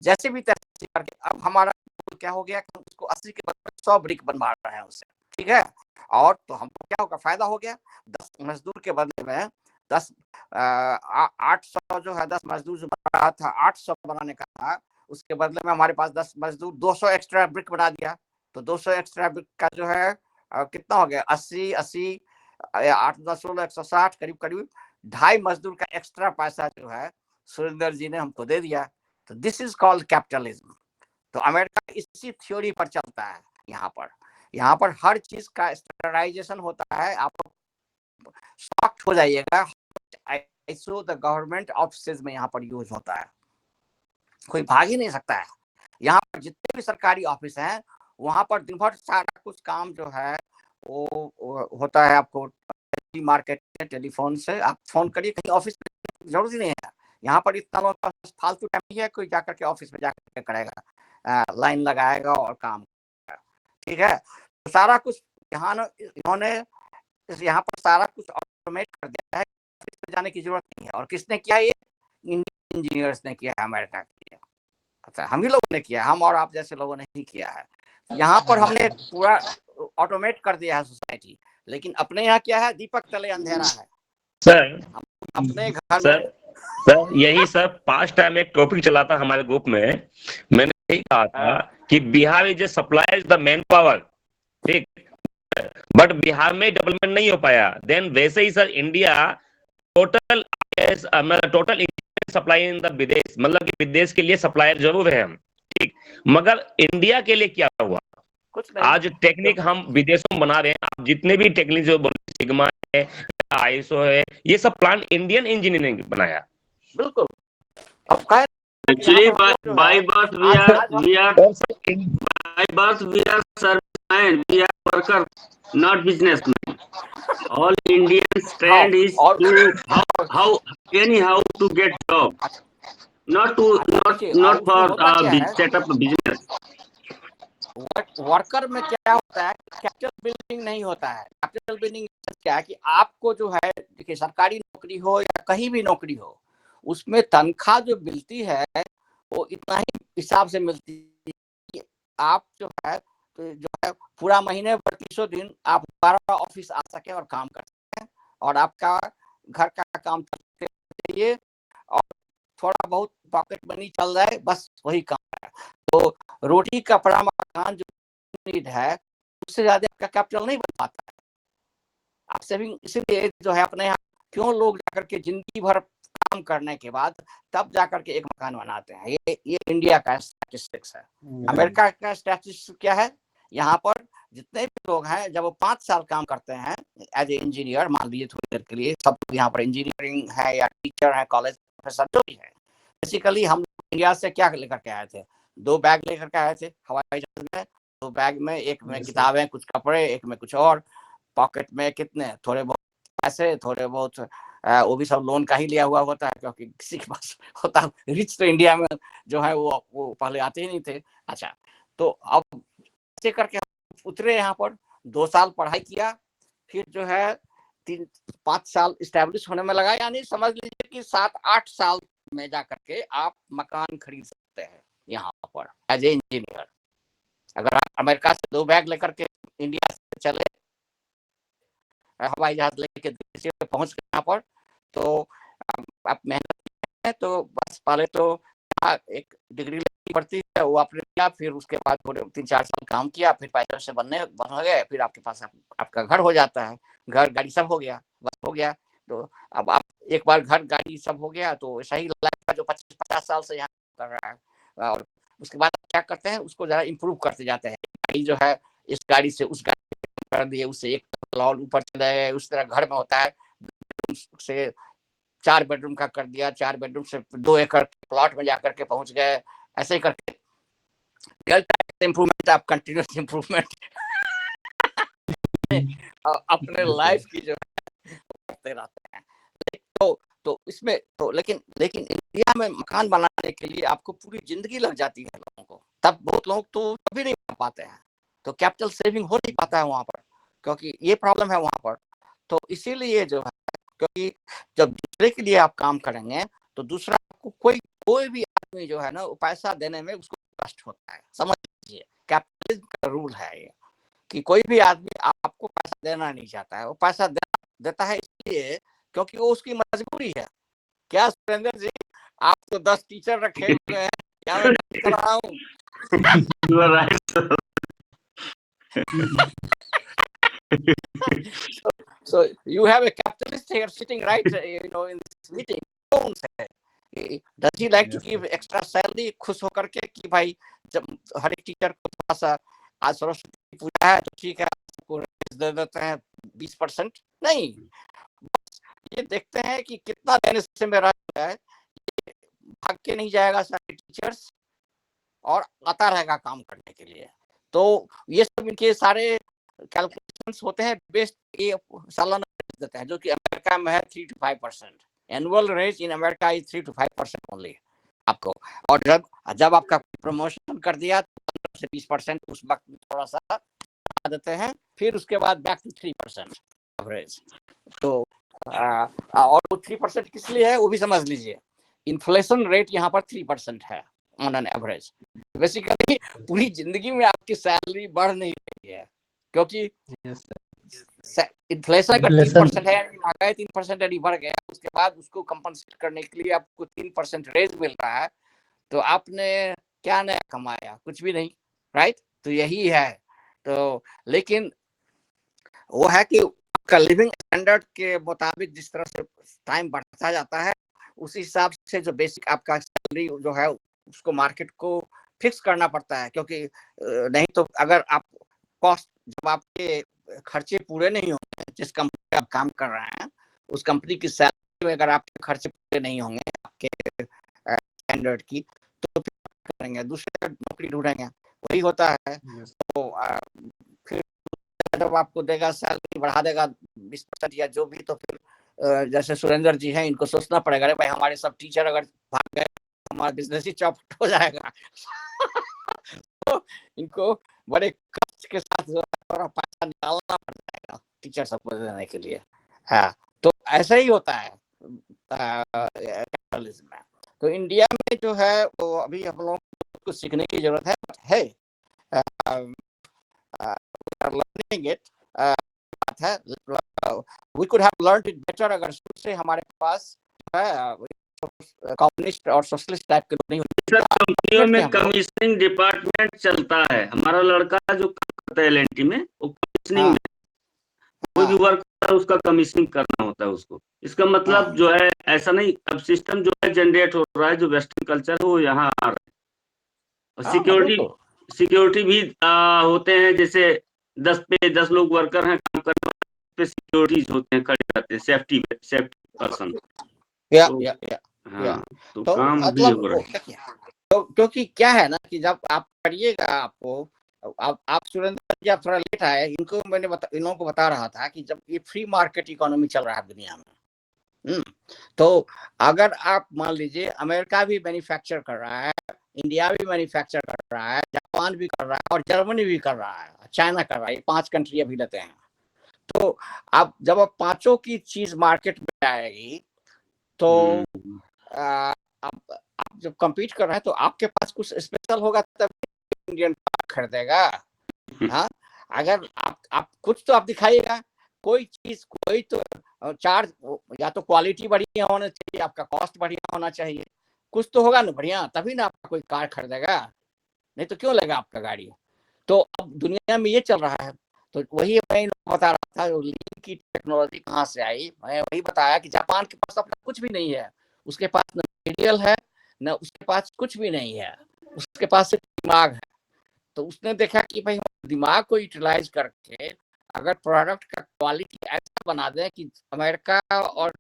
Speaker 3: जैसे भी तैसे करके अब हमारा क्या हो गया कि हम उसको 80 के बदले 100 ब्रिक बनवा रहे हैं उससे, ठीक है। और तो हमको क्या होगा, फायदा हो गया, 10 मजदूर के बदले में 10 800 जो है 10 मजदूर जो बना रहा था 800 बनाने का था, उसके बदले में हमारे पास 10 मजदूर 200 एक्स्ट्रा ब्रिक बना दिया। तो 200 एक्स्ट्रा ब्रिक का जो है कितना हो गया, 80 80 8 10 16 160 करीब करीब 2.5 मजदूर का एक्स्ट्रा पैसा जो है सुरेंद्र जी ने हमको दे दिया। तो दिस इज कॉल्ड कैपिटलिज्म। तो अमेरिका इसी थ्योरी पर चलता है। यहाँ पर हर चीज का स्टैंडर्डाइजेशन होता है। आप शॉक्ड हो जाइएगा, आईएसओ द गवर्नमेंट ऑफिसेज में यहाँ पर यूज होता है, कोई भाग ही नहीं सकता है। यहाँ पर जितने भी सरकारी ऑफिस हैं वहां पर दिन भर सारा कुछ काम जो है वो होता है। आपको मार्केट टेलीफोन से आप फोन करिए, कहीं ऑफिस में जरूरत ही नहीं है। यहाँ पर इतना लोग फालतू टाइम नहीं है कोई जाकर के ऑफिस में जाकर के करेगा, लाइन लगाएगा और काम करेगा, ठीक है। तो सारा कुछ इन्होंने यहाँ पर सारा कुछ ऑटोमेट कर दिया है, ऑफिस में जाने की जरूरत नहीं है। और किसने किया ये, इंडियन इंजीनियर्स ने किया है, अमेरिका किया। अच्छा, हम ही लोगों ने किया, हम और आप जैसे लोगों ने ही किया है। यहाँ पर हमने पूरा ऑटोमेट कर दिया है सोसाइटी, लेकिन अपने यहाँ क्या है, दीपक तले अंधेरा है।
Speaker 2: सर
Speaker 3: अपने घर
Speaker 2: सर
Speaker 3: में
Speaker 2: सर यही सर पास्ट टाइम एक टॉपिक चला था हमारे ग्रुप में, मैंने यही कहा था कि Bihar is supply the man power, ठीक, बट बिहार में डेवलपमेंट नहीं हो पाया। देन वैसे ही sir India total total supply in the विदेश, मतलब कि विदेश के लिए सप्लायर जरूर है हम, ठीक, मगर इंडिया के लिए क्या हुआ,
Speaker 3: कुछ नहीं।
Speaker 2: आज टेक्निक हम विदेशों में बना रहे हैं। आप जितने भी टेक्निक जो सिग्मा है, आईएसओ है, ये सब प्लांट इंडियन इंजीनियरिंग बनाया।
Speaker 3: बिल्कुल। अब क्या
Speaker 4: Actually, by birth we are servicemen, we are worker, not businessmen. All Indians stand is to anyhow to get job, not for set up a business.
Speaker 3: Worker में क्या होता है, कैपिटल बिल्डिंग नहीं होता है। कैपिटल बिल्डिंग क्या है कि आपको जो है, देखिए सरकारी नौकरी हो या कहीं भी नौकरी हो, उसमें तनख्वाह जो मिलती है वो इतना ही हिसाब से मिलती है कि आप जो है पूरा महीने 32 दिन आप दोबारा ऑफिस आ सके और काम कर सके और आपका घर का काम चाहिए और थोड़ा बहुत पॉकेट मनी चल जाए, बस वही काम है। तो रोटी कपड़ा मकान जो नीड है उससे ज्यादा आपका कैपिटल नहीं बन पाता है। आप सेविंग इसलिए जो है अपने यहाँ क्यों लोग जाकर के जिंदगी भर काम काम करने के बाद तब जाकर के एक मकान बनाते हैं। ये इंडिया का स्टैटिस्टिक्स है। अमेरिका का स्टैटिस्टिक्स क्या है? यहाँ पर जितने भी लोग हैं जब वो 5 साल काम करते हैं एज ए इंजीनियर, मान लीजिए थोड़ी देर के लिए, सब यहाँ पर इंजीनियरिंग है या टीचर है, कॉलेज प्रोफेसर जो भी है, बेसिकली हम इंडिया से क्या लेकर के आए थे? 2 बैग लेकर के आए थे हवाई जहाज में। 2 बैग में, एक में किताबें, कुछ कपड़े, एक में कुछ और, पॉकेट में कितने थोड़े बहुत पैसे, थोड़े बहुत वो भी सब लोन का ही लिया हुआ होता है, क्योंकि किसी के पास होता, रिच तो इंडिया में जो है वो पहले आते ही नहीं थे। अच्छा, तो अब ऐसे करके उतरे यहाँ पर, 2 साल पढ़ाई किया, फिर जो है 3-5 साल इस्टेब्लिश होने में लगा, यानी समझ लीजिए कि 7-8 साल में जाकर के आप मकान खरीद सकते हैं यहाँ पर एज ए इंजीनियर। अगर आप अमेरिका से 2 बैग लेकर के इंडिया से चले, हवाई जहाज लेके पहुंच गए यहाँ पर, तो आप मेहनत है तो बस पहले तो एक डिग्री लेनी पड़ती है, वो आपने किया, फिर उसके बाद 3-4 साल काम किया, फिर पैसे से बन गए, फिर आपके पास आपका घर हो जाता है, घर गाड़ी सब हो गया, बस हो गया। तो अब आप एक बार घर गाड़ी सब हो गया तो सही लाइफ का जो 25-50 साल से यहाँ कर रहा है, और उसके बाद क्या करते हैं, उसको जरा इम्प्रूव करते जाते हैं। गाड़ी जो है इस गाड़ी से उस गाड़ी कर दिए, उससे एक फ्लोर ऊपर चले गए, उस तरह घर में होता है, से 4 बेडरूम का कर दिया, 4 बेडरूम से 2 एकड़ प्लॉट में जाकर के पहुंच गए, ऐसे ही करके इम्प्रूवमेंट, आप कंटिन्यूस इम्प्रूवमेंट अपने लाइफ की जो करते रहते हैं। तो इसमें तो लेकिन इंडिया में मकान बनाने के लिए आपको पूरी जिंदगी लग जाती है लोगों को, तब बहुत लोग तो कभी नहीं बना पाते हैं, तो कैपिटल सेविंग हो नहीं पाता है वहां पर, क्योंकि ये प्रॉब्लम है वहां पर। तो इसीलिए जो है, क्योंकि जब दूसरे के लिए आप काम करेंगे तो दूसरा आपको कोई भी आदमी जो है ना, वो पैसा देने में उसको कष्ट होता है। समझ लीजिए, कैपिटलिज्म का रूल है ये, कि कोई भी आदमी आपको पैसा देना नहीं चाहता है, वो पैसा देता है इसलिए क्योंकि वो उसकी मजबूरी है। क्या सुरेंद्र जी, आप तो 10 टीचर रखे हुए हैं, क्या मैं कर रहा हूँ? So you have a capitalist here sitting right, in this meeting. कौन है? Does he like to give extra salary? खुश होकर के कि भाई जब हर एक टीचर को थोड़ा सा, आज सरस्वती पूजा है तो ठीक है आपको दे देते हैं 20%, नहीं, ये देखते हैं कि कितना देने से मेरा है, ये भाग के नहीं जाएगा सारे टीचर्स और आता रहेगा काम करने के लिए। तो ये सब इनके सारे कैलकुलेशंस होते हैं, बेस्ड ये सालाना देते हैं, जो कि अमेरिका में है 3 to 5%। Annual raise in America is 3 to 5% only आपको। और जब आपका प्रमोशन कर दिया तो 20% उस वक्त थोड़ा सा देते हैं, फिर उसके बाद बैक टू 3% एवरेज। तो और वो 3% किस लिए है वो भी समझ लीजिए। इन्फ्लेशन रेट यहाँ पर 3% है ऑन एन एवरेज। बेसिकली पूरी जिंदगी में आपकी सैलरी बढ़ नहीं रही है, क्योंकि इन्फ्लेशन का 3% है, महंगाई 3% यदि बढ़ गया, उसके बाद उसको कंपनसेट करने के लिए आपको 3% रेज मिल रहा है, तो आपने क्या नया कमाया? कुछ भी नहीं, राइट? तो यही है। तो लेकिन वो है कि आपका लिविंग स्टैंडर्ड के मुताबिक जिस तरह से टाइम बढ़ता जाता है, उस हिसाब से जो बेसिक आपका सैलरी जो है उसको मार्केट को फिक्स करना पड़ता है, क्योंकि नहीं तो अगर आप कॉस्ट, जब आपके खर्चे पूरे नहीं होंगे, जिस कंपनी में आप काम कर रहे हैं उस कंपनी की सैलरी में अगर आपके खर्चे पूरे नहीं होंगे आपके स्टैंडर्ड की, तो फिर करेंगे, दूसरे नौकरी ढूंढेंगे, वही होता है। तो फिर जब आपको देगा, सैलरी बढ़ा देगा 20% या जो भी, तो फिर जैसे सुरेंद्र जी हैं, इनको सोचना पड़ेगा, अरे भाई हमारे सब टीचर अगर भाग गए हमारा बिजनेस ही चौपट हो जाएगा। तो इनको बड़े कष्ट के साथ थोड़ा पैसा निकालना पड़ जाएगा टीचर सबको देने के लिए। हाँ, तो ऐसा ही होता है कैपिटलिज्म में। तो इंडिया में जो है वो अभी हम लोगों को कुछ सीखने की जरूरत है। लर्निंग इट बात है, we could have learned it better अगर शुरू से हमारे पास कम्युनिस्ट और सोशलिस्ट टाइप के नहीं होते।
Speaker 4: कंपनियों में कमीशनिंग डिपार्टमेंट चलता है, हमारा लड़का जो काम करता है एलएनटी में, वो कमीशनिंग में, कोई भी वर्क कर रहा है उसका कमीशनिंग करना होता है उसको। इसका मतलब जो है ऐसा नहीं, अब सिस्टम जो है जनरेट हो रहा है, जो वेस्टर्न कल्चर है वो यहाँ आ रहा है। और सिक्योरिटी भी होते हैं, जैसे 10 लोग वर्कर हैं काम करने वाले, पे सिक्योरिटीज होते हैं, खड़े रहते हैं, सेफ्टी पर्सन।
Speaker 3: या
Speaker 4: तो
Speaker 3: या या
Speaker 4: हाँ, तो
Speaker 3: तो
Speaker 4: काम भी
Speaker 3: मतलब
Speaker 4: हो रहा है।
Speaker 3: तो क्योंकि क्या है ना कि जब आप करिएगा, आपको आप सुरेंद्र जी, आप थोड़ा लेट आए, इनको मैंने इन लोगों को बता रहा था कि जब ये फ्री मार्केट इकोनॉमी चल रहा है दुनिया में, तो अगर आप मान लीजिए अमेरिका भी मैन्युफैक्चर कर रहा है, इंडिया भी मैन्युफैक्चर कर रहा है, जापान भी कर रहा है और जर्मनी भी कर रहा है, चाइना कर रहा है, ये 5 कंट्री अभी लेते हैं। तो आप जब आप पांचों की चीज मार्केट में आएगी तो आप जब कम्पीट कर रहे हैं तो आपके पास कुछ स्पेशल होगा तब इंडियन खरीदेगा। हाँ, अगर आप कुछ तो आप दिखाइएगा, कोई चीज, कोई तो चार्ज, या तो क्वालिटी बढ़िया होना चाहिए, आपका कॉस्ट बढ़िया होना चाहिए, कुछ तो होगा ना बढ़िया, तभी ना आपका कोई कार खरीदेगा, नहीं तो क्यों लेगा आपका गाड़ी। तो अब दुनिया में ये चल रहा है। तो वही मैं बता रहा था लीन की टेक्नोलॉजी कहाँ से आई। मैं वही बताया कि जापान के पास अपना कुछ भी नहीं है, उसके पास न मटेरियल है, न उसके पास कुछ भी नहीं है, उसके पास सिर्फ दिमाग है। तो उसने देखा कि भाई दिमाग को यूटिलाइज करके अगर प्रोडक्ट का क्वालिटी ऐसा बना दें कि अमेरिका और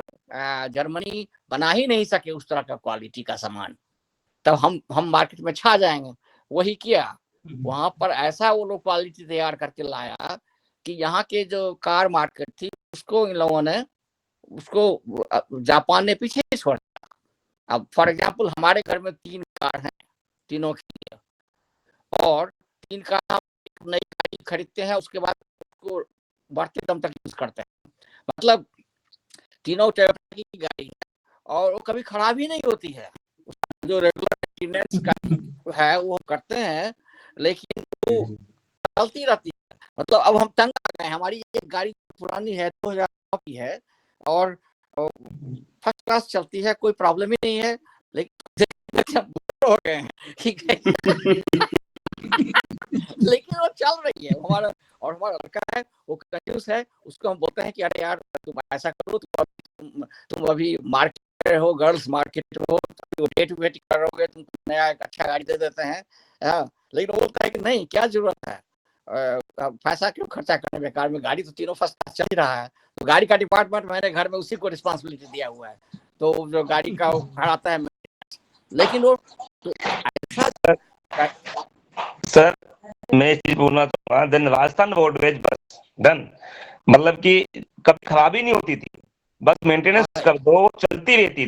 Speaker 3: जर्मनी बना ही नहीं सके उस तरह का क्वालिटी का सामान, तब हम मार्केट में छा जाएंगे। वही किया, वहां पर ऐसा वो लोग क्वालिटी तैयार करके लाया कि यहाँ के जो कार मार्केट थी उसको इन लोगों ने, उसको जापान ने पीछे छोड़ दिया। अब फॉर एग्जांपल हमारे घर में 3 कार हैं, तीनों की, और 3 कार हम नई गाड़ी खरीदते हैं, उसके बाद उसको बढ़ते दम तक यूज करते हैं, मतलब तीनों टोयोटा की गाड़ी है और वो कभी खराब ही नहीं होती है, जो रेगुलर मेंटेनेंस का है वो करते हैं, लेकिन वो चलती रहती है। मतलब अब हम तंग आ गए, हमारी एक गाड़ी पुरानी है, 2009 की है, और फर्स्ट क्लास चलती है, कोई प्रॉब्लम ही नहीं है, लेकिन हो गए हैं लेकिन वो चल रही है हमारा, और हमारा लड़का है वो कंफ्यूज है, उसको हम बोलते हैं कि अरे यार तुम ऐसा करो, तुम अभी मार्केट हो, गर्ल्स मार्केट हो, वेट वेट करोगे, तुम नया एक अच्छा गाड़ी दे देते हैं। लेकिन वो बोलता है कि नहीं, क्या जरूरत है, पैसा क्यों खर्चा करने बेकार में, गाड़ी तो तीनों फर्स्ट क्लास चल ही रहा है। तो गाड़ी का डिपार्टमेंट मैंने घर में उसी को रिस्पॉन्सिबिलिटी दिया हुआ है, तो जो गाड़ी का खड़ाता है, लेकिन वो तो ऐसा
Speaker 2: सर मैं इस चीज बोलना चाहूंगा, then Rajasthan roadways bus done, मतलब कि कभी खराबी नहीं होती थी, बस मेंटेनेंस कर दो, चलती रहती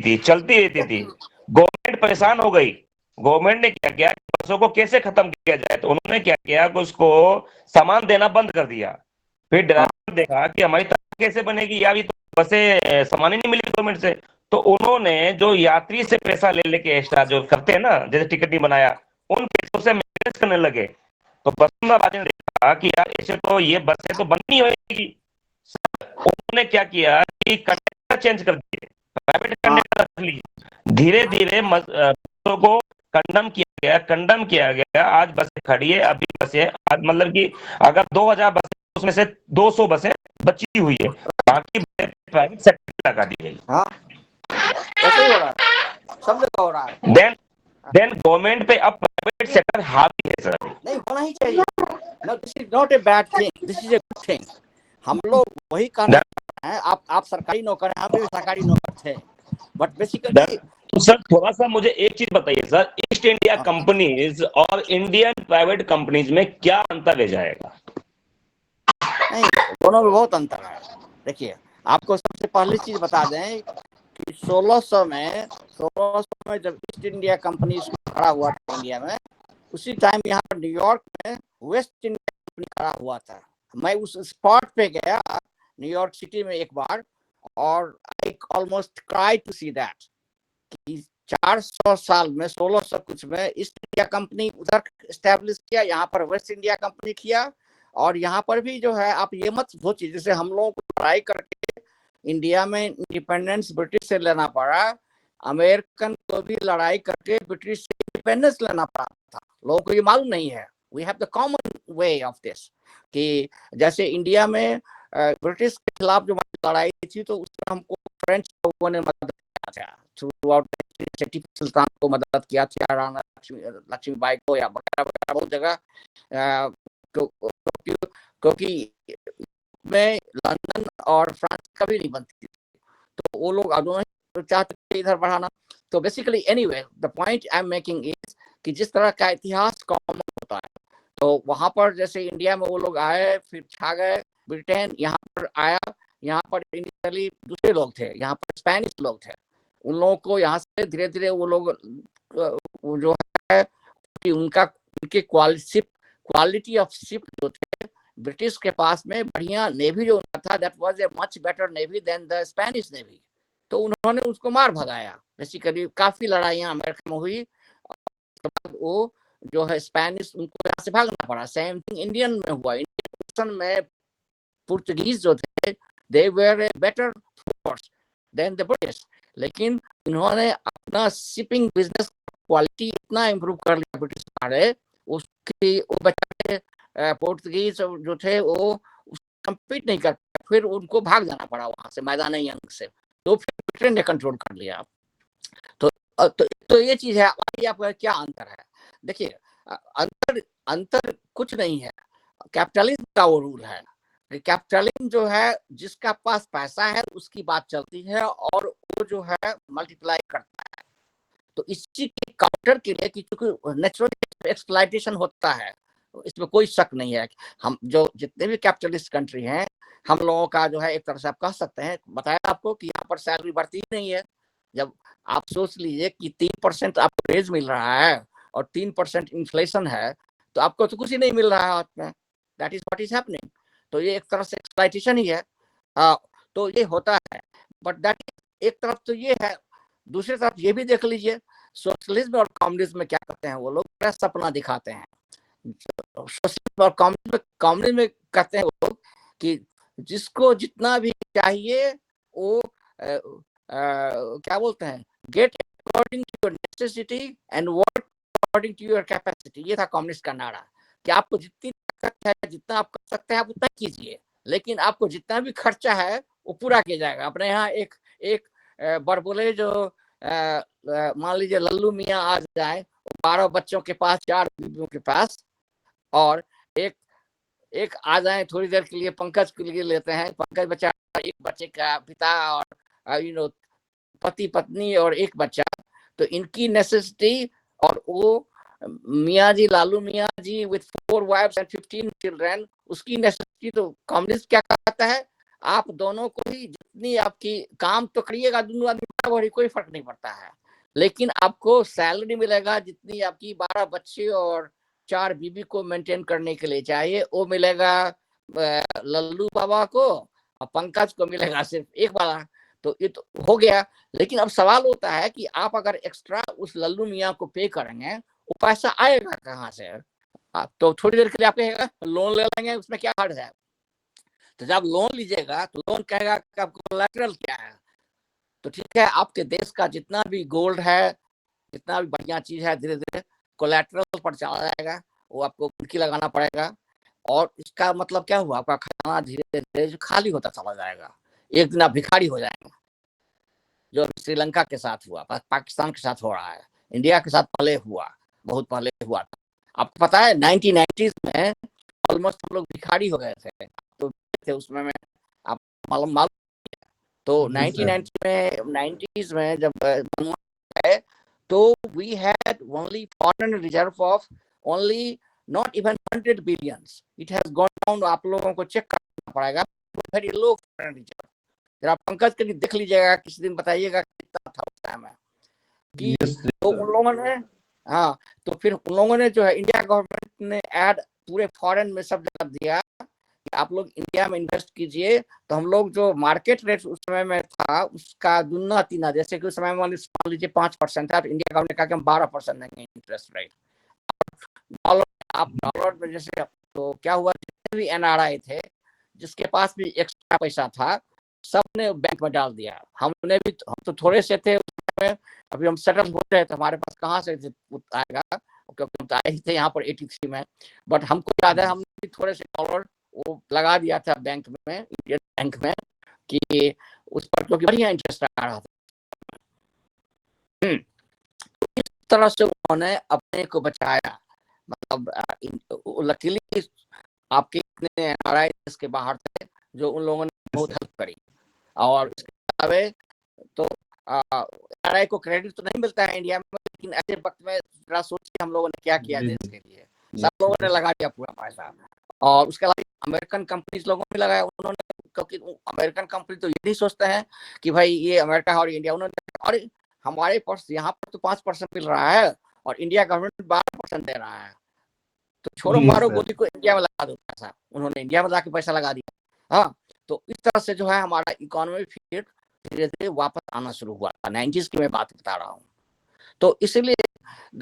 Speaker 2: थी। गवर्नमेंट परेशान हो गई, गवर्नमेंट ने क्या किया, बसों को कैसे खत्म किया जाए, तो उन्होंने क्या किया कि उसको सामान देना बंद कर दिया। फिर ड्राइवर देखा कि हमारी तनख्वाह कैसे बनेगी, या भी तो बसें सामान ही नहीं मिली गवर्नमेंट से, तो उन्होंने जो यात्री से पैसा ले लेके एक्स्ट्रा जो करते हैं ना, जैसे टिकट नहीं बनाया, उन पैसों से मेंटेनेंस करने लगे। तो बस ने देखा कि यार ऐसे तो ये बसें तो बंद नहीं होगी, उन्होंने क्या किया कि कंडक्टर चेंज कर दिए, प्राइवेट कंडक्टर रख लिए, धीरे धीरे बसों को कंडम किया गया। आज बसें खड़ी है, अभी बसें आज मतलब कि अगर 2000 बसें उसमें से 200 बसें बची हुई है, बाकी प्राइवेट सेक्टर लगा दी गई।
Speaker 3: हाँ, ऐसे ही हो रहा है, सब जगह हो रहा है।
Speaker 2: देन गवर्नमेंट पे अब प्राइवेट सेक्टर हावी है सर।
Speaker 3: नहीं होना ही चाहिए, no this is not a bad thing, this is a good thing. हम लोग वही कहना है, आप सरकारी नौकर हैं, हम भी सरकारी नौकर थे, बट बेसिकली
Speaker 2: तो सर थोड़ा सा मुझे एक चीज बताइए सर, ईस्ट इंडिया कंपनीज और इंडियन प्राइवेट कंपनीज में क्या अंतर रह जाएगा?
Speaker 3: नहीं, दोनों में बहुत अंतर है। देखिए, आपको सबसे पहली चीज बता दें कि 1600 में जब ईस्ट इंडिया कंपनी खड़ा हुआ था इंडिया में, उसी टाइम यहाँ पर न्यूयॉर्क में वेस्ट इंडिया कंपनी खड़ा हुआ था। मैं उस स्पॉट पे गया न्यूयॉर्क सिटी में एक बार, और I almost cry to see that कि 400 साल में 1600 कुछ में ईस्ट इंडिया कंपनी उधर एस्टेब्लिश किया, यहाँ पर वेस्ट इंडिया कंपनी किया, और यहाँ पर भी जो है आप ये मत सोचिए जैसे हम लोगों को लड़ाई करके इंडिया में इंडिपेंडेंस ब्रिटिश से लेना पड़ा, अमेरिकन को भी लड़ाई करके ब्रिटिश से इंडिपेंडेंस लेना पड़ा था। लोगों को ये मालूम नहीं है। We have the common way of this कि जैसे इंडिया में ब्रिटिश के खिलाफ जो लड़ाई थी तो उसमें हमको फ्रेंच लोगों ने मदद किया था थ्रू आउट, टीपू सुल्तान को मदद किया था, राणा लक्ष्मीबाई को, या वगैरह वगैरह बहुत जगह, क्योंकि में लंदन और फ्रांस कभी नहीं बनती थी, तो वो लोग दोनों चाहते थे इधर बढ़ाना। तो basically anyway the point I am making is कि जिस तरह का इतिहास कॉमन होता है, तो वहां पर जैसे इंडिया में वो लोग आए, फिर छा गए, ब्रिटेन यहाँ पर आया, यहाँ पर इनिशियली दूसरे लोग थे, यहाँ पर स्पेनिश लोग थे, उन लोगों को यहाँ से धीरे धीरे वो लोग जो है कि उनके क्वालिटी ऑफ शिप जो थे ब्रिटिश के पास में बढ़िया नेवी जो था, that was a much better navy than the Spanish navy, तो उन्होंने उसको मार भगाया। बेसिकली काफी लड़ाइयां अमेरिका में हुई, वो जो है स्पेनिश उनको यहाँ से भागना पड़ा। सेम थिंग इंडियन में हुआ, इंडियन में पुर्तगीज जो थे they were a better force than the British, लेकिन उन्होंने अपना शिपिंग बिजनेस क्वालिटी इतना इम्प्रूव कर लिया ब्रिटिश वाले, उसकी वो बेचारे पुर्तगीज जो थे वो कम्पीट नहीं कर पाए, फिर उनको भाग जाना पड़ा वहां से मैदान जंग से, तो फिर ब्रिटेन ने कंट्रोल कर लिया। तो ये चीज है। आपका क्या अंतर है? देखिए अंतर कुछ नहीं है, कैपिटलिज्म का वो रूल है। कैपिटलिज्म जो है जिसका पास पैसा है उसकी बात चलती है और वो जो है मल्टीप्लाई करता है। तो इसी के काउंटर के लिए, क्योंकि नेचुरल एक्सप्लॉयटेशन होता है, इसमें कोई शक नहीं है। हम जो जितने भी कैपिटलिस्ट कंट्री हैं, हम लोगों का जो है एक तरह से आप कह सकते हैं, बताया आपको कि यहाँ पर सैलरी बढ़ती ही नहीं है। जब आप सोच लीजिए कि 3% आपको रेज मिल रहा है और 3% इन्फ्लेशन है, तो आपको तो कुछ ही नहीं मिल रहा है हाथ में। That is what is happening. तो ये एक तरह से एक्सप्लॉयटेशन ही है। तो ये होता है, बट दैट एक तरफ तो ये है। दूसरी तरफ ये भी देख लीजिए, सोशलिज्म और कम्युनिज्म में क्या करते हैं वो लोग, बड़ा सपना दिखाते हैं। सोशलिज्म और कम्युनिज्म में कहते हैं वो लोग कि जिसको जितना भी चाहिए वो क्या बोलते हैं, get according to your necessity and work according to your capacity. ये था कम्युनिस्ट का नारा कि आपको जितनी ताकत है, जितना आप कर सकते हैं आप उतना कीजिए, लेकिन आपको जितना भी खर्चा है वो पूरा किया जाएगा। अपने यहाँ एक बड़बोले जो मान लीजिए लल्लू मियाँ आ जाए, 12 बच्चों के पास, 4 बीवियों के पास, और एक आ जाए थोड़ी देर के लिए, पंकज के लिए लेते हैं, पंकज बच्चा, एक बच्चे का पिता और पति पत्नी और एक बच्चा, तो इनकी नेसेसिटी, और वो मियाँ जी, लालू मियाँ जी विथ 4 वाइफ्स एंड 15 चिल्ड्रन, उसकी नेसेसिटी। तो कम्युनिस्ट क्या कहता है, आप दोनों को ही जितनी आपकी काम तो करिएगा, दोनों आदमी बराबर, कोई फर्क नहीं पड़ता है, लेकिन आपको सैलरी मिलेगा जितनी आपकी 12 बच्चे और 4 बीबी को मेंटेन करने के लिए चाहिए, वो मिलेगा लल्लू बाबा को, और पंकज को मिलेगा सिर्फ एक वाला। तो ये तो हो गया। लेकिन अब सवाल होता है कि आप अगर एक्स्ट्रा उस लल्लू मियाँ को पे करेंगे, वो पैसा आएगा कहाँ से? तो थोड़ी देर के लिए आप कहेगा लोन ले लेंगे, उसमें क्या हर्ज है? तो जब लोन लीजिएगा तो लोन कहेगा कि आपको कोलैटरल क्या है। तो ठीक है, आपके देश का जितना भी गोल्ड है, जितना भी बढ़िया चीज है, धीरे धीरे कोलैटरल पर चला जाएगा, वो आपको कुर्की लगाना पड़ेगा, और इसका मतलब क्या हुआ, आपका खाना धीरे धीरे खाली होता चला जाएगा। एक दिन आप भिखारी हो जाएंगे, जो श्रीलंका के साथ हुआ, पाकिस्तान के साथ हो रहा है, इंडिया के साथ पहले हुआ, बहुत पहले हुआ था। आपको पता है 1990s में ऑलमोस्ट हम लोग भिखारी हो गए थे, तो थे उसमें में, आप मालूम। तो 1990s में जब है, तो we had only foreign reserve of only not even 100 billions. It has gone down. आप लोगों को चेक करना पड़ेगा, very low foreign reserve. जरा पंकज के लिए देख लीजिएगा, किसी दिन बताइएगा कितना था उस टाइम में कि तो उन लोगों ने, हाँ, तो फिर उन लोगों ने जो है, इंडिया गवर्नमेंट ने ऐड पूरे फॉरेन में सब जगह दिया कि आप लोग इंडिया में इन्वेस्ट कीजिए। तो हम लोग जो मार्केट रेट उस समय में था उसका दुना तीना, जैसे कि उस समय में मान लीजिए 5% था, तो इंडिया गवर्नमेंट ने कहा कि हम 12% देंगे इंटरेस्ट रेट। डॉलर में जैसे, तो क्या हुआ, जितने भी एनआरआई थे जिसके पास भी एक्स्ट्रा पैसा था, सबने बैंक में डाल दिया। हमने भी, हम तो थोड़े से थे उसमें, अभी हम सेटल हो रहे थे, हमारे पास कहाँ से आएगा, क्योंकि हम तो आए ही थे यहाँ पर 83 में, बट हमको याद है हमने भी थोड़े से डॉलर वो लगा दिया था बैंक में, इंडियन बैंक में, कि उस पर क्योंकि बढ़िया इंटरेस्ट आ रहा था। इस तरह से उन्होंने अपने को बचाया। मतलब लकीली आपके इतने एनआरआई देश के बाहर थे जो उन लोगों ने बहुत हेल्प करी। और इसके अलावा तो एनआरआई को क्रेडिट तो नहीं मिलता है इंडिया में, लेकिन ऐसे वक्त में जरा सोचिए हम लोगों ने क्या किया देश के लिए। सब लोगों ने लगा दिया पूरा पैसा। और उसके अलावा अमेरिकन कंपनीज लोगों ने लगाया उन्होंने, क्योंकि अमेरिकन कंपनी तो ये नहीं सोचते हैं कि भाई ये अमेरिका है और इंडिया, उन्होंने और हमारे पास यहाँ पर तो 5% मिल रहा है और इंडिया गवर्नमेंट 12% दे रहा है, तो छोड़ो मारो गोली को, इंडिया में लगा दो पैसा। उन्होंने इंडिया में लाके पैसा लगा दिया। हाँ, तो इस तरह से जो है हमारा इकोनॉमी फिर धीरे धीरे वापस आना शुरू हुआ था। 90s की मैं बात बता रहा हूँ। तो इसलिए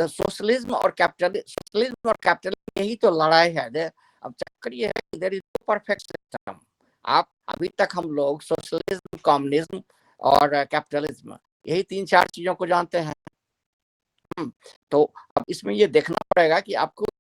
Speaker 3: सोशलिज्म और कैपिटलिज्म यही तो लड़ाई है। अब चक्कर ये है कि there is no perfect system. आप अभी तक हम लोग सोशलिज्म, कम्युनिज्म और कैपिटलिज्म यही 3-4 चीजों को जानते हैं। तो अब इसमें ये देखना पड़ेगा कि आपको